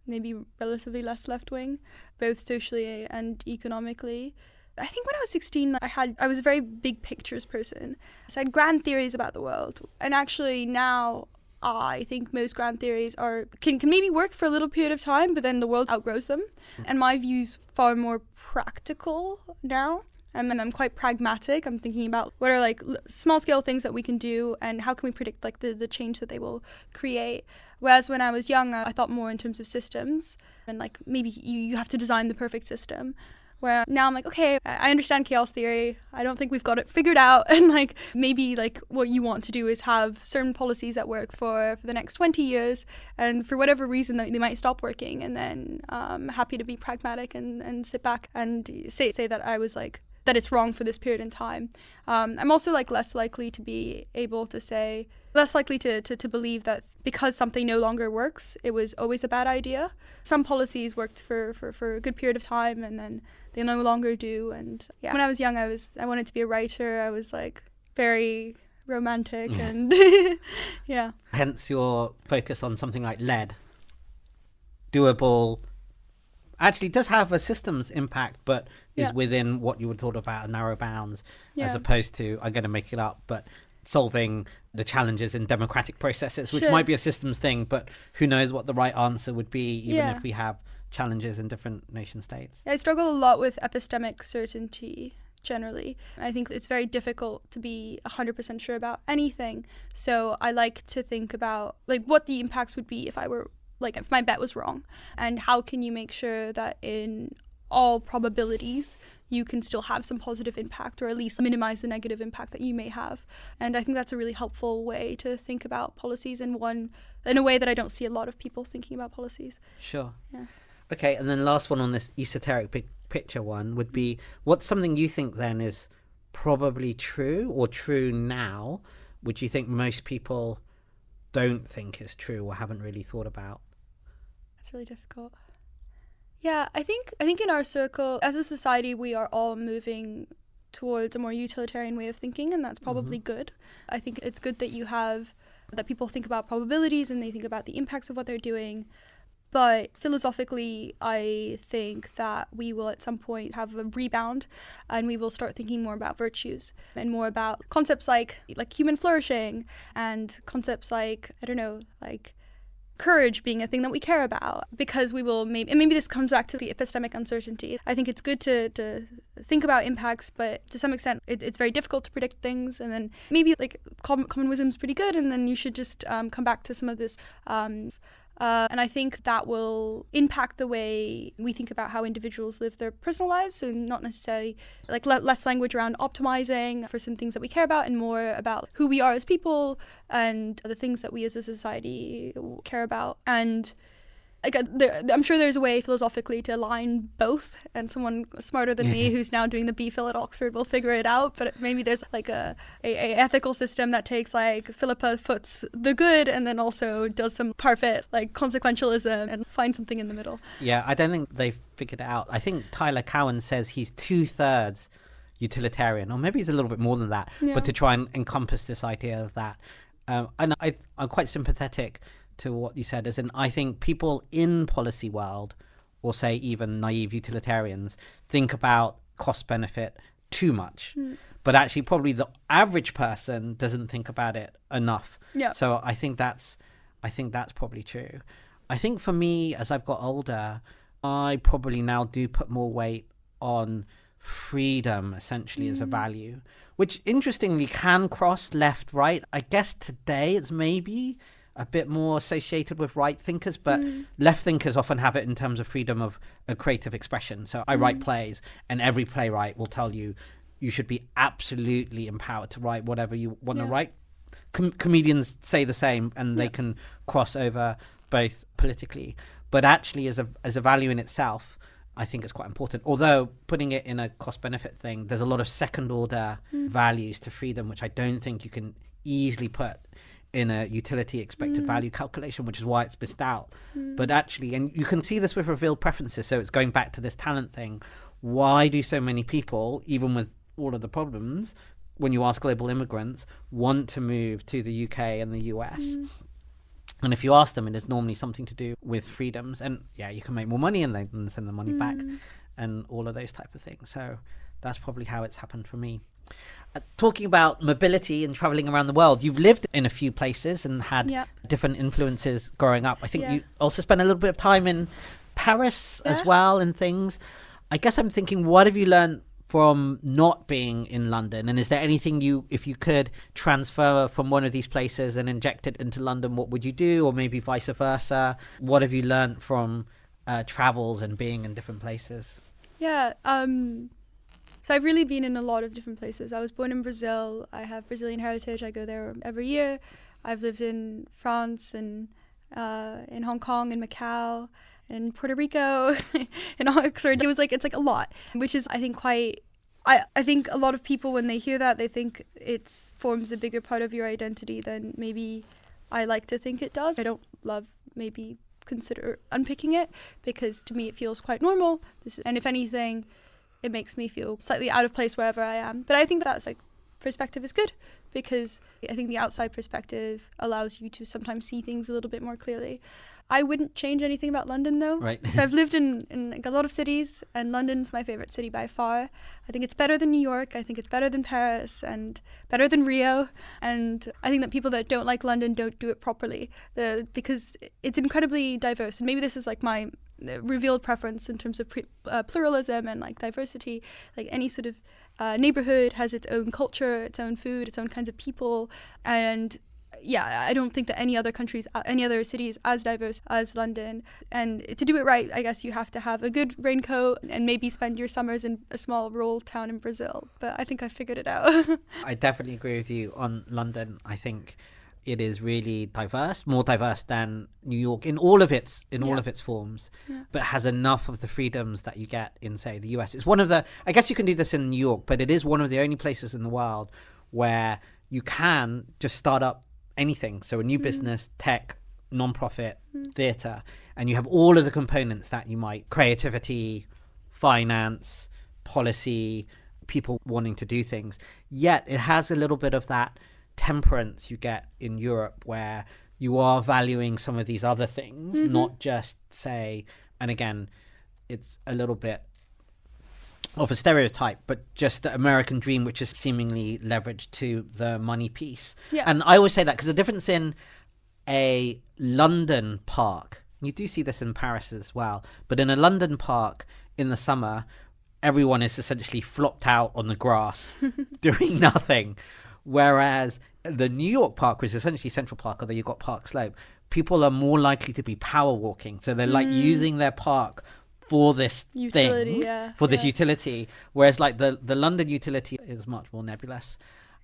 maybe relatively less left-wing, both socially and economically. I think when I was 16, I was a very big pictures person. So I had grand theories about the world, and actually now I think most grand theories can maybe work for a little period of time, but then the world outgrows them. And my view's far more practical now. And I'm quite pragmatic. I'm thinking about what are like small scale things that we can do, and how can we predict like the change that they will create. Whereas when I was young, I thought more in terms of systems, and like maybe you have to design the perfect system. Where now I'm like, okay, I understand chaos theory. I don't think we've got it figured out. And like maybe like what you want to do is have certain policies that work for the next 20 years. And for whatever reason, they might stop working. And then I'm happy to be pragmatic and sit back and say that I was like, that it's wrong for this period in time. I'm also like less likely to believe that because something no longer works, it was always a bad idea. Some policies worked for a good period of time, and then they no longer do. And yeah, when I was young, I wanted to be a writer. I was like very romantic and yeah. Hence your focus on something like lead. Doable. Actually does have a systems impact, but is within what you would thought about narrow bounds, as opposed to, I'm going to make it up, but solving the challenges in democratic processes, which might be a systems thing, but who knows what the right answer would be, even if we have challenges in different nation states. I struggle a lot with epistemic certainty generally. I think it's very difficult to be 100% sure about anything. So I like to think about like what the impacts would be if my bet was wrong, and how can you make sure that in all probabilities you can still have some positive impact, or at least minimize the negative impact that you may have. And I think that's a really helpful way to think about policies in a way that I don't see a lot of people thinking about policies. Sure. Yeah. Okay, and then last one on this esoteric picture one would be, what's something you think then is probably true or true now, which you think most people don't think is true or haven't really thought about? That's really difficult. Yeah, I think in our circle, as a society, we are all moving towards a more utilitarian way of thinking, and that's probably good. I think it's good that people think about probabilities and they think about the impacts of what they're doing. But philosophically, I think that we will at some point have a rebound, and we will start thinking more about virtues and more about concepts like human flourishing, and concepts like, I don't know, like courage being a thing that we care about, because we will maybe this comes back to the epistemic uncertainty. I think it's good to think about impacts, but to some extent it's very difficult to predict things, and then maybe like common wisdom is pretty good, and then you should just come back to some of this And I think that will impact the way we think about how individuals live their personal lives, and not necessarily like less language around optimizing for some things that we care about and more about who we are as people and the things that we as a society care about. And like, I'm sure there's a way philosophically to align both, and someone smarter than me who's now doing the BPhil at Oxford will figure it out. But maybe there's like a ethical system that takes like Philippa Foot's the good and then also does some parfait like consequentialism and find something in the middle. Yeah, I don't think they've figured it out. I think Tyler Cowen says he's 2/3 utilitarian, or maybe he's a little bit more than that, but to try and encompass this idea of that. And I'm quite sympathetic to what you said, as in I think people in policy world, or say even naive utilitarians, think about cost benefit too much, but actually probably the average person doesn't think about it enough. So I think that's probably true. I think for me, as I've got older, I probably now do put more weight on freedom essentially as a value, which interestingly can cross left right. I guess today it's maybe a bit more associated with right thinkers, but left thinkers often have it in terms of freedom of a creative expression. So I write plays, and every playwright will tell you you should be absolutely empowered to write whatever you want to write. Comedians say the same, and they can cross over both politically. But actually, as a value in itself, I think it's quite important. Although putting it in a cost-benefit thing, there's a lot of second-order values to freedom, which I don't think you can easily put in a utility expected value calculation, which is why it's missed out. But actually, and you can see this with revealed preferences, so it's going back to this talent thing. Why do so many people, even with all of the problems, when you ask global immigrants, want to move to the UK and the US? And if you ask them, it is normally something to do with freedoms, and you can make more money and then send the money back and all of those type of things. So that's probably how it's happened for me. Talking about mobility and traveling around the world, you've lived in a few places and had different influences growing up. I think you also spent a little bit of time in Paris as well and things. I guess I'm thinking, what have you learned from not being in London? And is there anything if you could transfer from one of these places and inject it into London, what would you do? Or maybe vice versa? What have you learned from travels and being in different places? So I've really been in a lot of different places. I was born in Brazil. I have Brazilian heritage. I go there every year. I've lived in France and in Hong Kong and Macau and Puerto Rico and Oxford. It's like a lot, which is I think quite. I think a lot of people, when they hear that, they think it forms a bigger part of your identity than maybe I like to think it does. I don't consider unpicking it, because to me it feels quite normal. And if anything, it makes me feel slightly out of place wherever I am. But I think that's like perspective is good, because I think the outside perspective allows you to sometimes see things a little bit more clearly. I wouldn't change anything about London though. Right. So I've lived in like a lot of cities, and London's my favorite city by far. I think it's better than New York. I think it's better than Paris and better than Rio. And I think that people that don't like London don't do it properly, because it's incredibly diverse. And maybe this is like my revealed preference in terms of pluralism and like diversity. Like any sort of neighborhood has its own culture, its own food, its own kinds of people, and I don't think that any other city is as diverse as London. And to do it right, I guess you have to have a good raincoat and maybe spend your summers in a small rural town in Brazil. But I think I figured it out. I definitely agree with you on London. I think it is really diverse, more diverse than New York in all of its forms, but has enough of the freedoms that you get in, say, the US. It's one of the, I guess you can do this in New York, but it is one of the only places in the world where you can just start up anything. So a new business, tech, non-profit, theatre, and you have all of the components that you might, creativity, finance, policy, people wanting to do things. Yet it has a little bit of that temperance you get in Europe, where you are valuing some of these other things, not just say, and again, it's a little bit of a stereotype, but just the American dream, which is seemingly leveraged to the money piece. And I always say that because the difference in a London park, you do see this in Paris as well, but in a London park in the summer, everyone is essentially flopped out on the grass doing nothing. Whereas the New York park, which is essentially Central Park, although you've got Park Slope, people are more likely to be power walking. So they're like using their park for this utility, thing, for this utility. Whereas like the London utility is much more nebulous.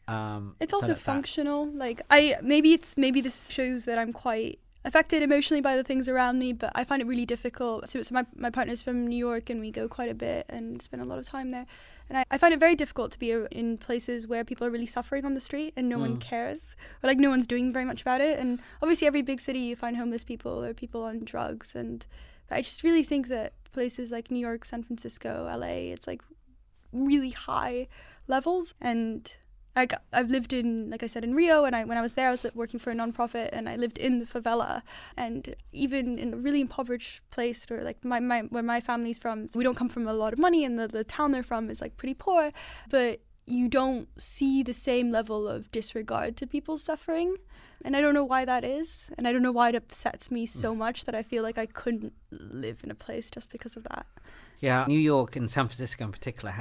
It's also functional. Like maybe this shows that I'm quite affected emotionally by the things around me, but I find it really difficult. So my partner's from New York, and we go quite a bit and spend a lot of time there. And I find it very difficult to be in places where people are really suffering on the street and no one cares, or like no one's doing very much about it. And obviously every big city you find homeless people or people on drugs, and I just really think that places like New York, San Francisco, LA, it's like really high levels. And I've lived in, like I said, in Rio, and when I was there, I was working for a nonprofit, and I lived in the favela. And even in a really impoverished place, or like where my family's from, we don't come from a lot of money, and the town they're from is like pretty poor, but you don't see the same level of disregard to people's suffering. And I don't know why that is, and I don't know why it upsets me so much that I feel like I couldn't live in a place just because of that. Yeah, New York and San Francisco in particular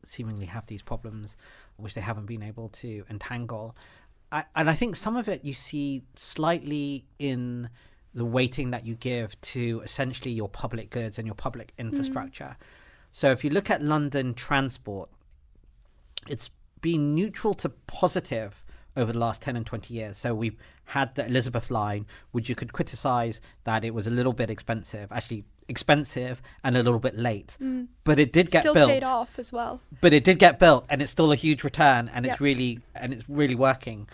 seemingly have these problems which they haven't been able to untangle. And I think some of it you see slightly in the weighting that you give to essentially your public goods and your public infrastructure. So if you look at London transport, it's been neutral to positive over the last 10 and 20 years. So we've had the Elizabeth line, which you could criticize that it was a little bit expensive and a little bit late, but it did get built. Still paid off as well. But it did get built, and it's still a huge return, and it's really working.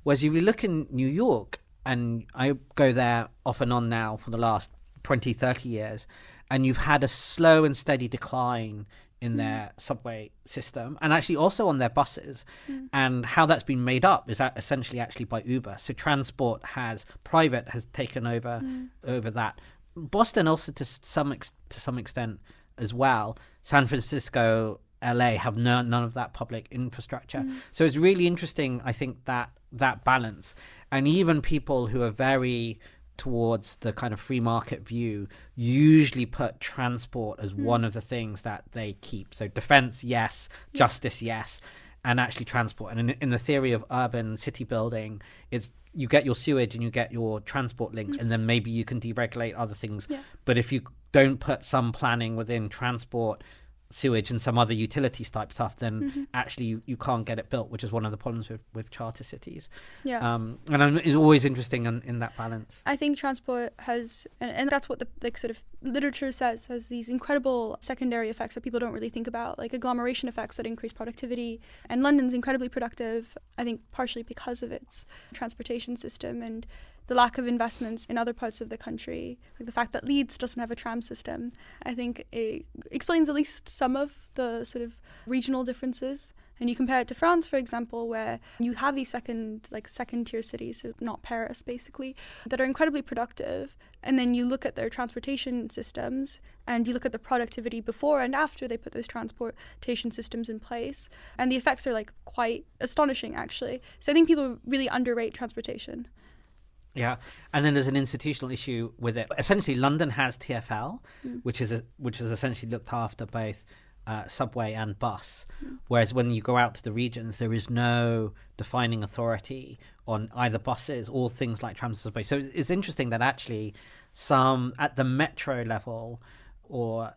Whereas if you look in New York, and I go there off and on now for the last 20, 30 years, and you've had a slow and steady decline in their subway system, and actually also on their buses. And how that's been made up is that essentially actually by Uber. So private has taken over that. Boston also to some extent as well. San Francisco, LA have none of that public infrastructure. So it's really interesting, I think, that balance. And even people who are very towards the kind of free market view usually put transport as one of the things that they keep. So defense, yes. Justice, yes. And actually transport. And in the theory of urban city building, it's you get your sewage and you get your transport links, and then maybe you can deregulate other things. But if you don't put some planning within transport, sewage, and some other utilities type stuff, then actually you can't get it built, which is one of the problems with charter cities. And it's always interesting in that balance. I think transport has, and that's what the sort of literature says, has these incredible secondary effects that people don't really think about, like agglomeration effects that increase productivity. And London's incredibly productive, I think partially because of its transportation system and the lack of investments in other parts of the country, like the fact that Leeds doesn't have a tram system. I think it explains at least some of the sort of regional differences. And you compare it to France, for example, where you have these second tier cities, so not Paris basically, that are incredibly productive. And then you look at their transportation systems and you look at the productivity before and after they put those transportation systems in place. And the effects are like quite astonishing, actually. So I think people really underrate transportation. Yeah, and then there's an institutional issue with it. Essentially, London has TfL, which is essentially looked after both subway and bus, whereas when you go out to the regions, there is no defining authority on either buses or things like trams and subways. So it's interesting that actually some at the metro level, or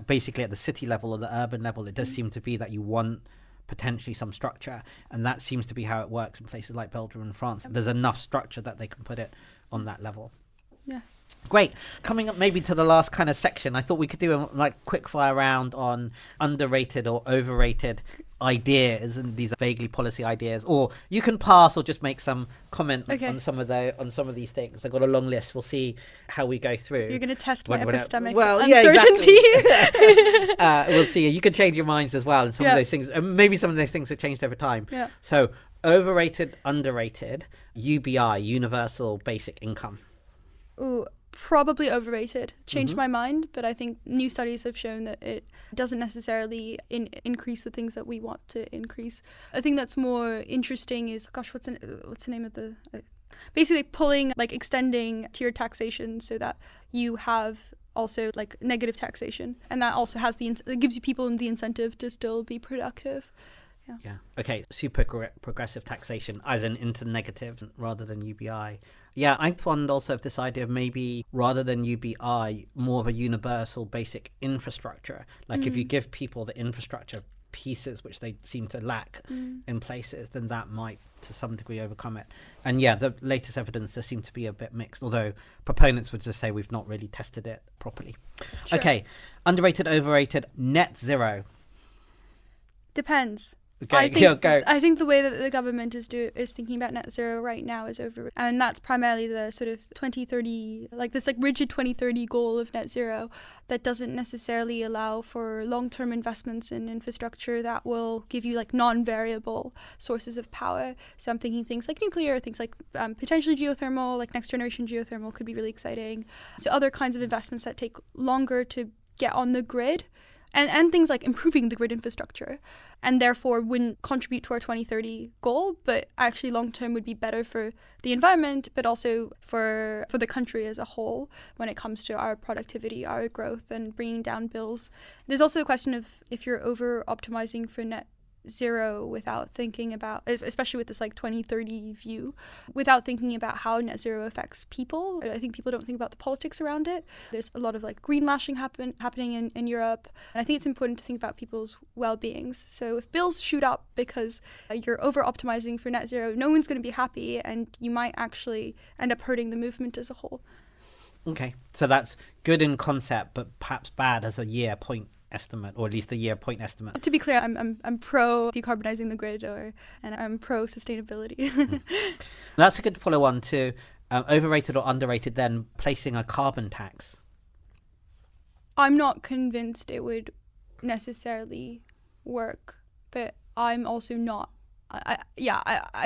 basically at the city level or the urban level, it does seem to be that you want potentially some structure, and that seems to be how it works in places like Belgium and France. There's enough structure that they can put it on that level. Great. Coming up maybe to the last kind of section, I thought we could do a quick fire round on underrated or overrated ideas, and these are vaguely policy ideas, or you can pass or just make some comment on some of these things. I've got a long list. We'll see how we go through. You're going to test my epistemic uncertainty. Exactly. We'll see. You can change your minds as well, and some of those things, maybe some of those things have changed over time. So overrated, underrated, UBI, universal basic income. Ooh, probably overrated. Changed my mind, but I think new studies have shown that it doesn't necessarily increase the things that we want to increase. I think that's more interesting is, what's the name of the... basically extending tiered taxation so that you have also like negative taxation, and that also has it gives you people the incentive to still be productive. Yeah. Okay. Super progressive taxation as an into negatives rather than UBI. Yeah, I'm fond also of this idea of maybe rather than UBI, more of a universal basic infrastructure. Like if you give people the infrastructure pieces which they seem to lack in places, then that might to some degree overcome it. And yeah, the latest evidence does seem to be a bit mixed, although proponents would just say we've not really tested it properly. Sure. Okay, underrated, overrated, net zero. Depends. Okay, go. I think the way that the government is thinking about net zero right now is over, and that's primarily the sort of 2030, like this like rigid 2030 goal of net zero that doesn't necessarily allow for long-term investments in infrastructure that will give you like non-variable sources of power. So I'm thinking things like nuclear, things like potentially geothermal, like next generation geothermal could be really exciting. So other kinds of investments that take longer to get on the grid. And things like improving the grid infrastructure, and therefore wouldn't contribute to our 2030 goal, but actually long term would be better for the environment, but also for the country as a whole when it comes to our productivity, our growth, and bringing down bills. There's also a question of if you're over optimizing for net zero without thinking about, especially with this like 2030 view, without thinking about how net zero affects people. I think people don't think about the politics around it. There's a lot of like green lashing happening in Europe, and I think it's important to think about people's well-beings. So if bills shoot up because you're over optimizing for net zero, no one's going to be happy, and you might actually end up hurting the movement as a whole. Okay, so that's good in concept, but perhaps bad as a year point estimate, or at least a year point estimate. To be clear, I'm pro decarbonizing the grid, and I'm pro sustainability. That's a good follow on to overrated or underrated. Then placing a carbon tax. I'm not convinced it would necessarily work, but I'm also not. I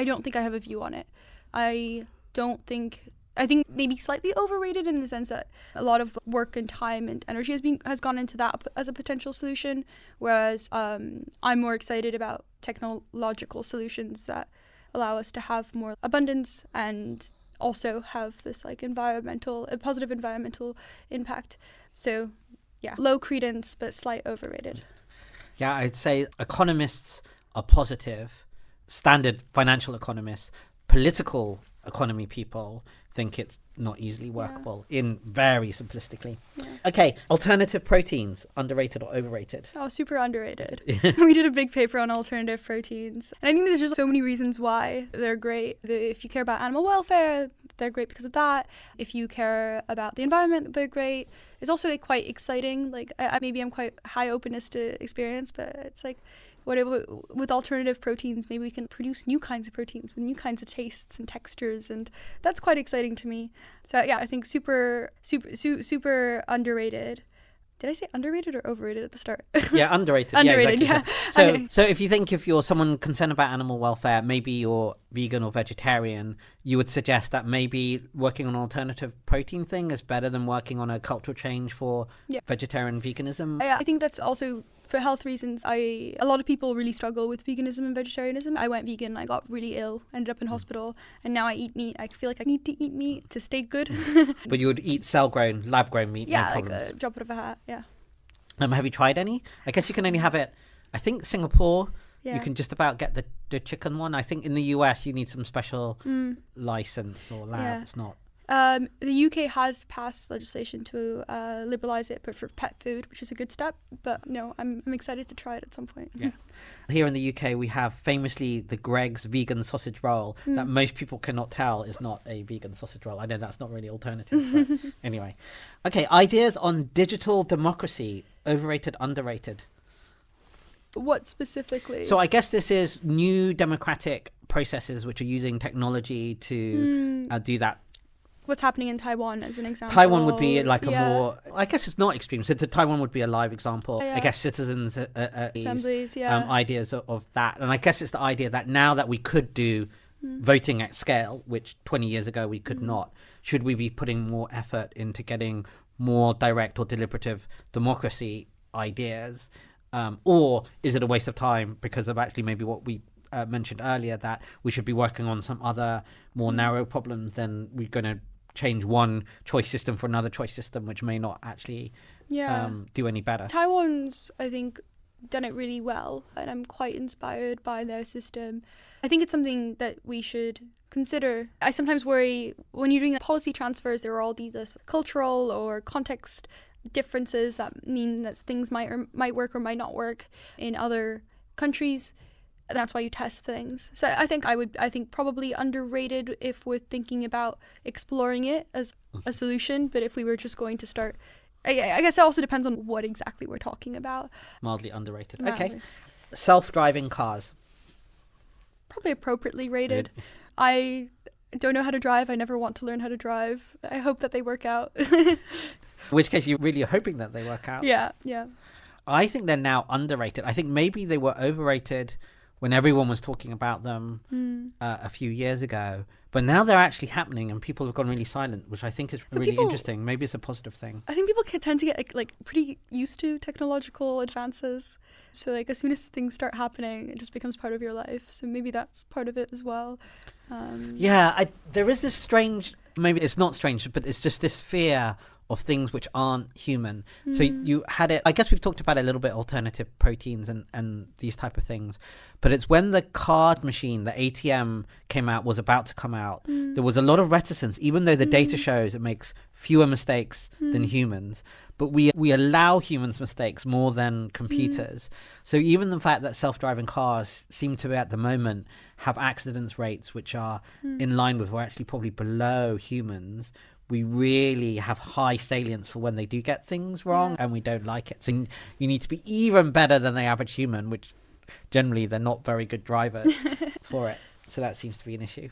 don't think I have a view on it. I think maybe slightly overrated in the sense that a lot of work and time and energy has gone into that as a potential solution, whereas I'm more excited about technological solutions that allow us to have more abundance and also have this like a positive environmental impact. So yeah, low credence but slight overrated. Yeah, I'd say economists are positive, standard financial economists, political economy people think it's not easily workable, in very simplistically. Okay, alternative proteins, underrated or overrated? Oh, super underrated. We did a big paper on alternative proteins, and I think there's just so many reasons why they're great. If you care about animal welfare, they're great because of that. If you care about the environment, they're great. It's also like quite exciting. Like maybe I'm quite high openness to experience, but it's like with alternative proteins, maybe we can produce new kinds of proteins with new kinds of tastes and textures, and that's quite exciting to me. So yeah, I think super underrated. Did I say underrated or overrated at the start? Yeah, underrated. Underrated, yeah, exactly. So if you think if you're someone concerned about animal welfare, maybe you're vegan or vegetarian, you would suggest that maybe working on an alternative protein thing is better than working on a cultural change for vegetarian veganism. I think that's also for health reasons. A lot of people really struggle with veganism and vegetarianism. I went vegan, I got really ill, ended up in hospital, and now I eat meat. I feel like I need to eat meat to stay good. But you would eat cell-grown, lab-grown meat, no problems. Like a drop out of a hat, yeah. Have you tried any? I guess you can only have it, I think Singapore, you can just about get the chicken one. I think in the US you need some special license or lab. It's not. The UK has passed legislation to liberalise it, but for pet food, which is a good step. But no, I'm excited to try it at some point. Yeah. Here in the UK, we have famously the Greggs vegan sausage roll that most people cannot tell is not a vegan sausage roll. I know that's not really alternative, but anyway. Okay, ideas on digital democracy, overrated, underrated. What specifically? So I guess this is new democratic processes which are using technology to do that. What's happening in Taiwan as an example? Taiwan would be like a more, I guess it's not extreme. So Taiwan would be a live example. I guess citizens assemblies, ideas of that. And I guess it's the idea that now that we could do voting at scale, which 20 years ago we could not, should we be putting more effort into getting more direct or deliberative democracy ideas? Or is it a waste of time because of actually maybe what we mentioned earlier, that we should be working on some other more narrow problems than we're going to change one choice system for another choice system, which may not actually do any better. Taiwan's, I think, done it really well, and I'm quite inspired by their system. I think it's something that we should consider. I sometimes worry when you're doing policy transfers, there are all these cultural or context differences that mean that things might work or might not work in other countries. And that's why you test things. So I think probably underrated if we're thinking about exploring it as a solution. But if we were just going to start, I guess it also depends on what exactly we're talking about. Mildly underrated. Okay. Self-driving cars. Probably appropriately rated. I don't know how to drive. I never want to learn how to drive. I hope that they work out. In which case you're really hoping that they work out. Yeah. I think they're now underrated. I think maybe they were overrated when everyone was talking about them a few years ago. But now they're actually happening and people have gone really silent, which I think is really interesting. Maybe it's a positive thing. I think people tend to get like pretty used to technological advances. So like as soon as things start happening, it just becomes part of your life. So maybe that's part of it as well. There is this strange, maybe it's not strange, but it's just this fear of things which aren't human. So you had it, I guess we've talked about it a little bit, alternative proteins and these type of things, but it's when the card machine, the ATM was about to come out, there was a lot of reticence, even though the data shows it makes fewer mistakes than humans, but we allow humans mistakes more than computers. So even the fact that self-driving cars seem to at the moment have accidents rates which are in line with, or actually probably below humans, we really have high salience for when they do get things wrong and we don't like it. So you need to be even better than the average human, which generally they're not very good drivers for it. So that seems to be an issue.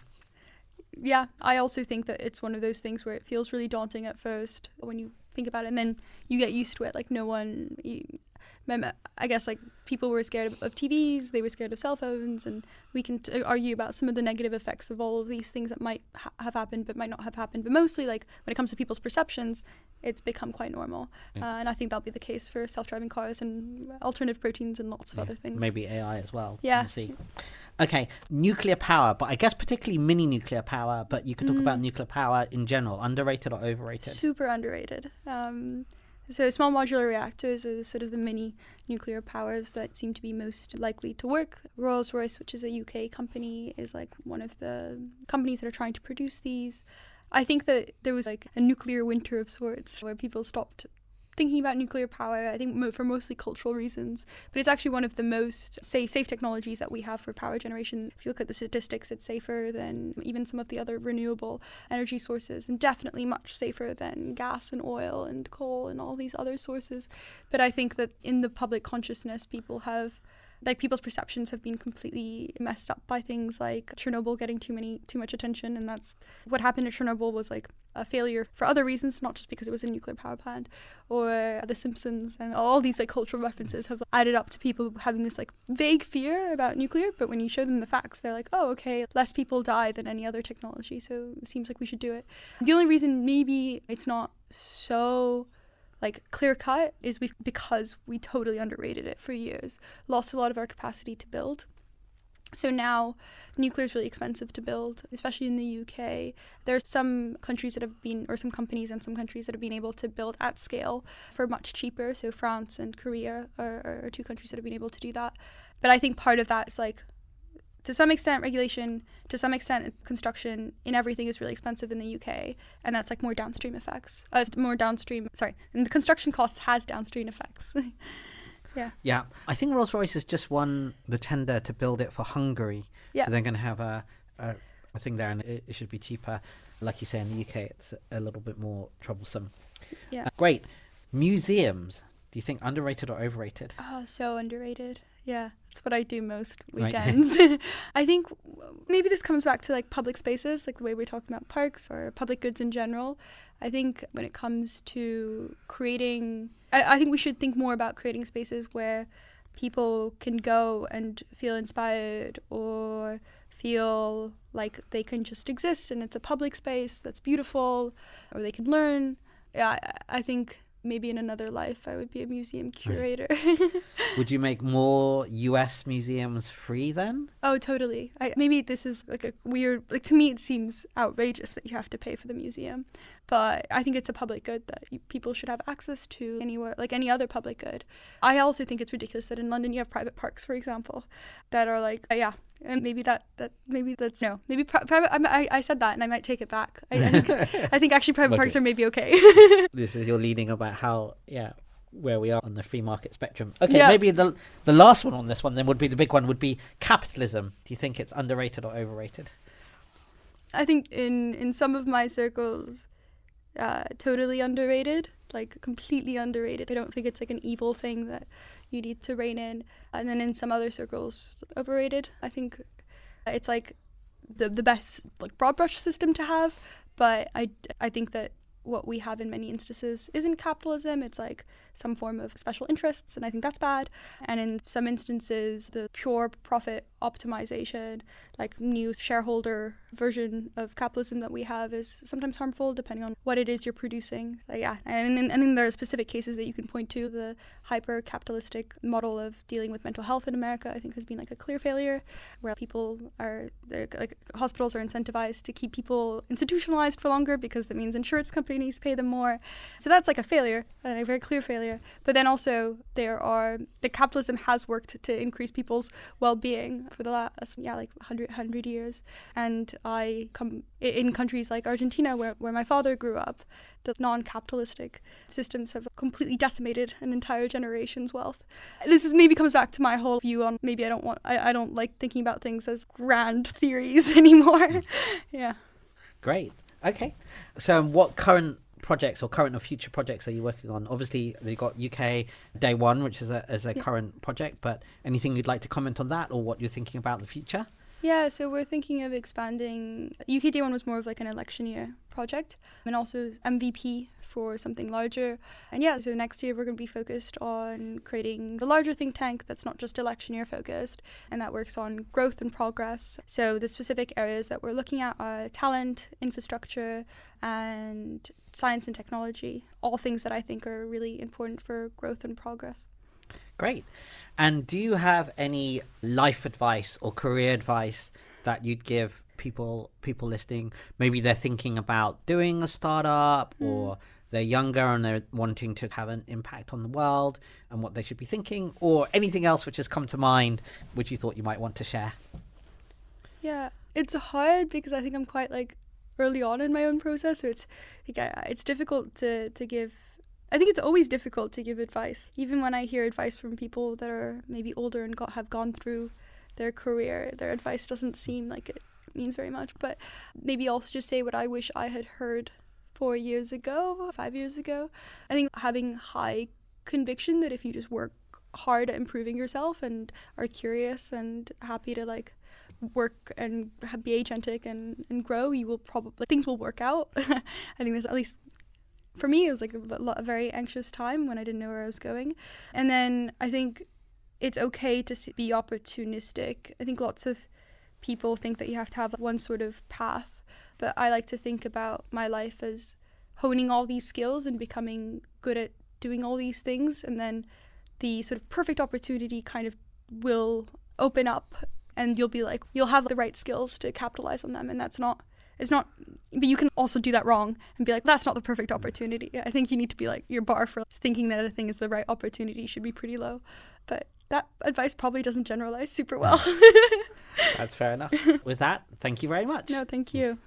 Yeah, I also think that it's one of those things where it feels really daunting at first when you think about it, and then you get used to it. Like I guess like people were scared of TVs, they were scared of cell phones, and we can argue about some of the negative effects of all of these things that might have happened but might not have happened. But mostly like when it comes to people's perceptions, it's become quite normal. And I think that'll be the case for self-driving cars and alternative proteins and lots of other things. Maybe AI as well. Yeah. We'll see. Okay, nuclear power, but I guess particularly mini nuclear power, but you could talk about nuclear power in general, underrated or overrated? Super underrated. So small modular reactors are sort of the mini nuclear powers that seem to be most likely to work. Rolls-Royce, which is a UK company, is like one of the companies that are trying to produce these. I think that there was like a nuclear winter of sorts where people stopped thinking about nuclear power, I think for mostly cultural reasons, but it's actually one of the most safe technologies that we have for power generation. If you look at the statistics, it's safer than even some of the other renewable energy sources, and definitely much safer than gas and oil and coal and all these other sources. But I think that in the public consciousness, people's perceptions have been completely messed up by things like Chernobyl getting too much attention, and that's what happened at Chernobyl was like a failure for other reasons, not just because it was a nuclear power plant, or The Simpsons, and all these like cultural references have added up to people having this like vague fear about nuclear. But when you show them the facts, they're like, oh, okay, less people die than any other technology, so it seems like we should do it. The only reason maybe it's not so like clear cut is because we totally underrated it for years, lost a lot of our capacity to build. So now nuclear is really expensive to build, especially in the UK. There are some countries that have been, or some companies and some countries that have been able to build at scale for much cheaper. So France and Korea are two countries that have been able to do that. But I think part of that is like, to some extent regulation, to some extent construction in everything is really expensive in the UK, and that's like more downstream effects. And the construction cost has downstream effects. Yeah. I think Rolls-Royce has just won the tender to build it for Hungary. Yeah. So they're going to have a thing there, and it should be cheaper. Like you say, in the UK, it's a little bit more troublesome. Yeah. Great. Museums. Do you think underrated or overrated? Oh, so underrated. Yeah, it's what I do most weekends. I think maybe this comes back to like public spaces, like the way we're talking about parks or public goods in general. I think when it comes to creating, I think we should think more about creating spaces where people can go and feel inspired or feel like they can just exist and it's a public space that's beautiful, or they can learn. Yeah, I think maybe in another life I would be a museum curator. Would you make more US museums free then? Oh, totally. Maybe this is like a weird, like to me it seems outrageous that you have to pay for the museum, but I think it's a public good that people should have access to anywhere, like any other public good. I also think it's ridiculous that in London you have private parks, for example, that are like, yeah, and maybe that's no, maybe private. I said that and I might take it back. I think actually private parks are maybe okay. This is your leading about how, where we are on the free market spectrum. Okay, maybe the last one on this one then would be the big one, would be capitalism. Do you think it's underrated or overrated? I think in some of my circles, totally underrated, like completely underrated. I don't think it's like an evil thing that you need to rein in. And then in some other circles, overrated. I think it's like the best like broad brush system to have, but I think that what we have in many instances isn't capitalism. It's like some form of special interests, and I think that's bad. And in some instances, the pure profit optimization, like new shareholder version of capitalism that we have is sometimes harmful depending on what it is you're producing. And then there are specific cases that you can point to. The hyper-capitalistic model of dealing with mental health in America, I think, has been like a clear failure, where hospitals are incentivized to keep people institutionalized for longer because that means insurance companies pay them more. So that's like a failure, a very clear failure. But then also the capitalism has worked to increase people's well-being for the last 100 years. And I come in countries like Argentina, where my father grew up, the non-capitalistic systems have completely decimated an entire generation's wealth. This maybe comes back to my whole view on maybe I don't like thinking about things as grand theories anymore. Yeah. Great. Okay. So what current projects or current or future projects are you working on? Obviously, you've got UK Day One, which is a current project, but anything you'd like to comment on that or what you're thinking about in the future? Yeah, so we're thinking of expanding. UK Day One was more of like an election year project, and also MVP for something larger. And so next year we're going to be focused on creating the larger think tank that's not just election year focused, and that works on growth and progress. So the specific areas that we're looking at are talent, infrastructure, and science and technology, all things that I think are really important for growth and progress. Great. And do you have any life advice or career advice that you'd give people listening? Maybe they're thinking about doing a startup or they're younger and they're wanting to have an impact on the world and what they should be thinking, or anything else which has come to mind which you thought you might want to share? Yeah, it's hard because I think I'm quite like early on in my own process, so it's difficult to give. I think it's always difficult to give advice. Even when I hear advice from people that are maybe older and have gone through their career, their advice doesn't seem like it means very much. But maybe also just say what I wish I had heard 4 years ago, 5 years ago. I think having high conviction that if you just work hard at improving yourself and are curious and happy to like work and be agentic and grow, you will probably, things will work out. I think there's, at least for me, it was like a very anxious time when I didn't know where I was going. And then I think it's okay to be opportunistic. I think lots of people think that you have to have one sort of path, but I like to think about my life as honing all these skills and becoming good at doing all these things, and then the sort of perfect opportunity kind of will open up and you'll have the right skills to capitalize on them. And but you can also do that wrong and be like, that's not the perfect opportunity. I think you need to be like, your bar for thinking that a thing is the right opportunity should be pretty low. But that advice probably doesn't generalize super well. That's fair enough. With that, thank you very much. No, thank you.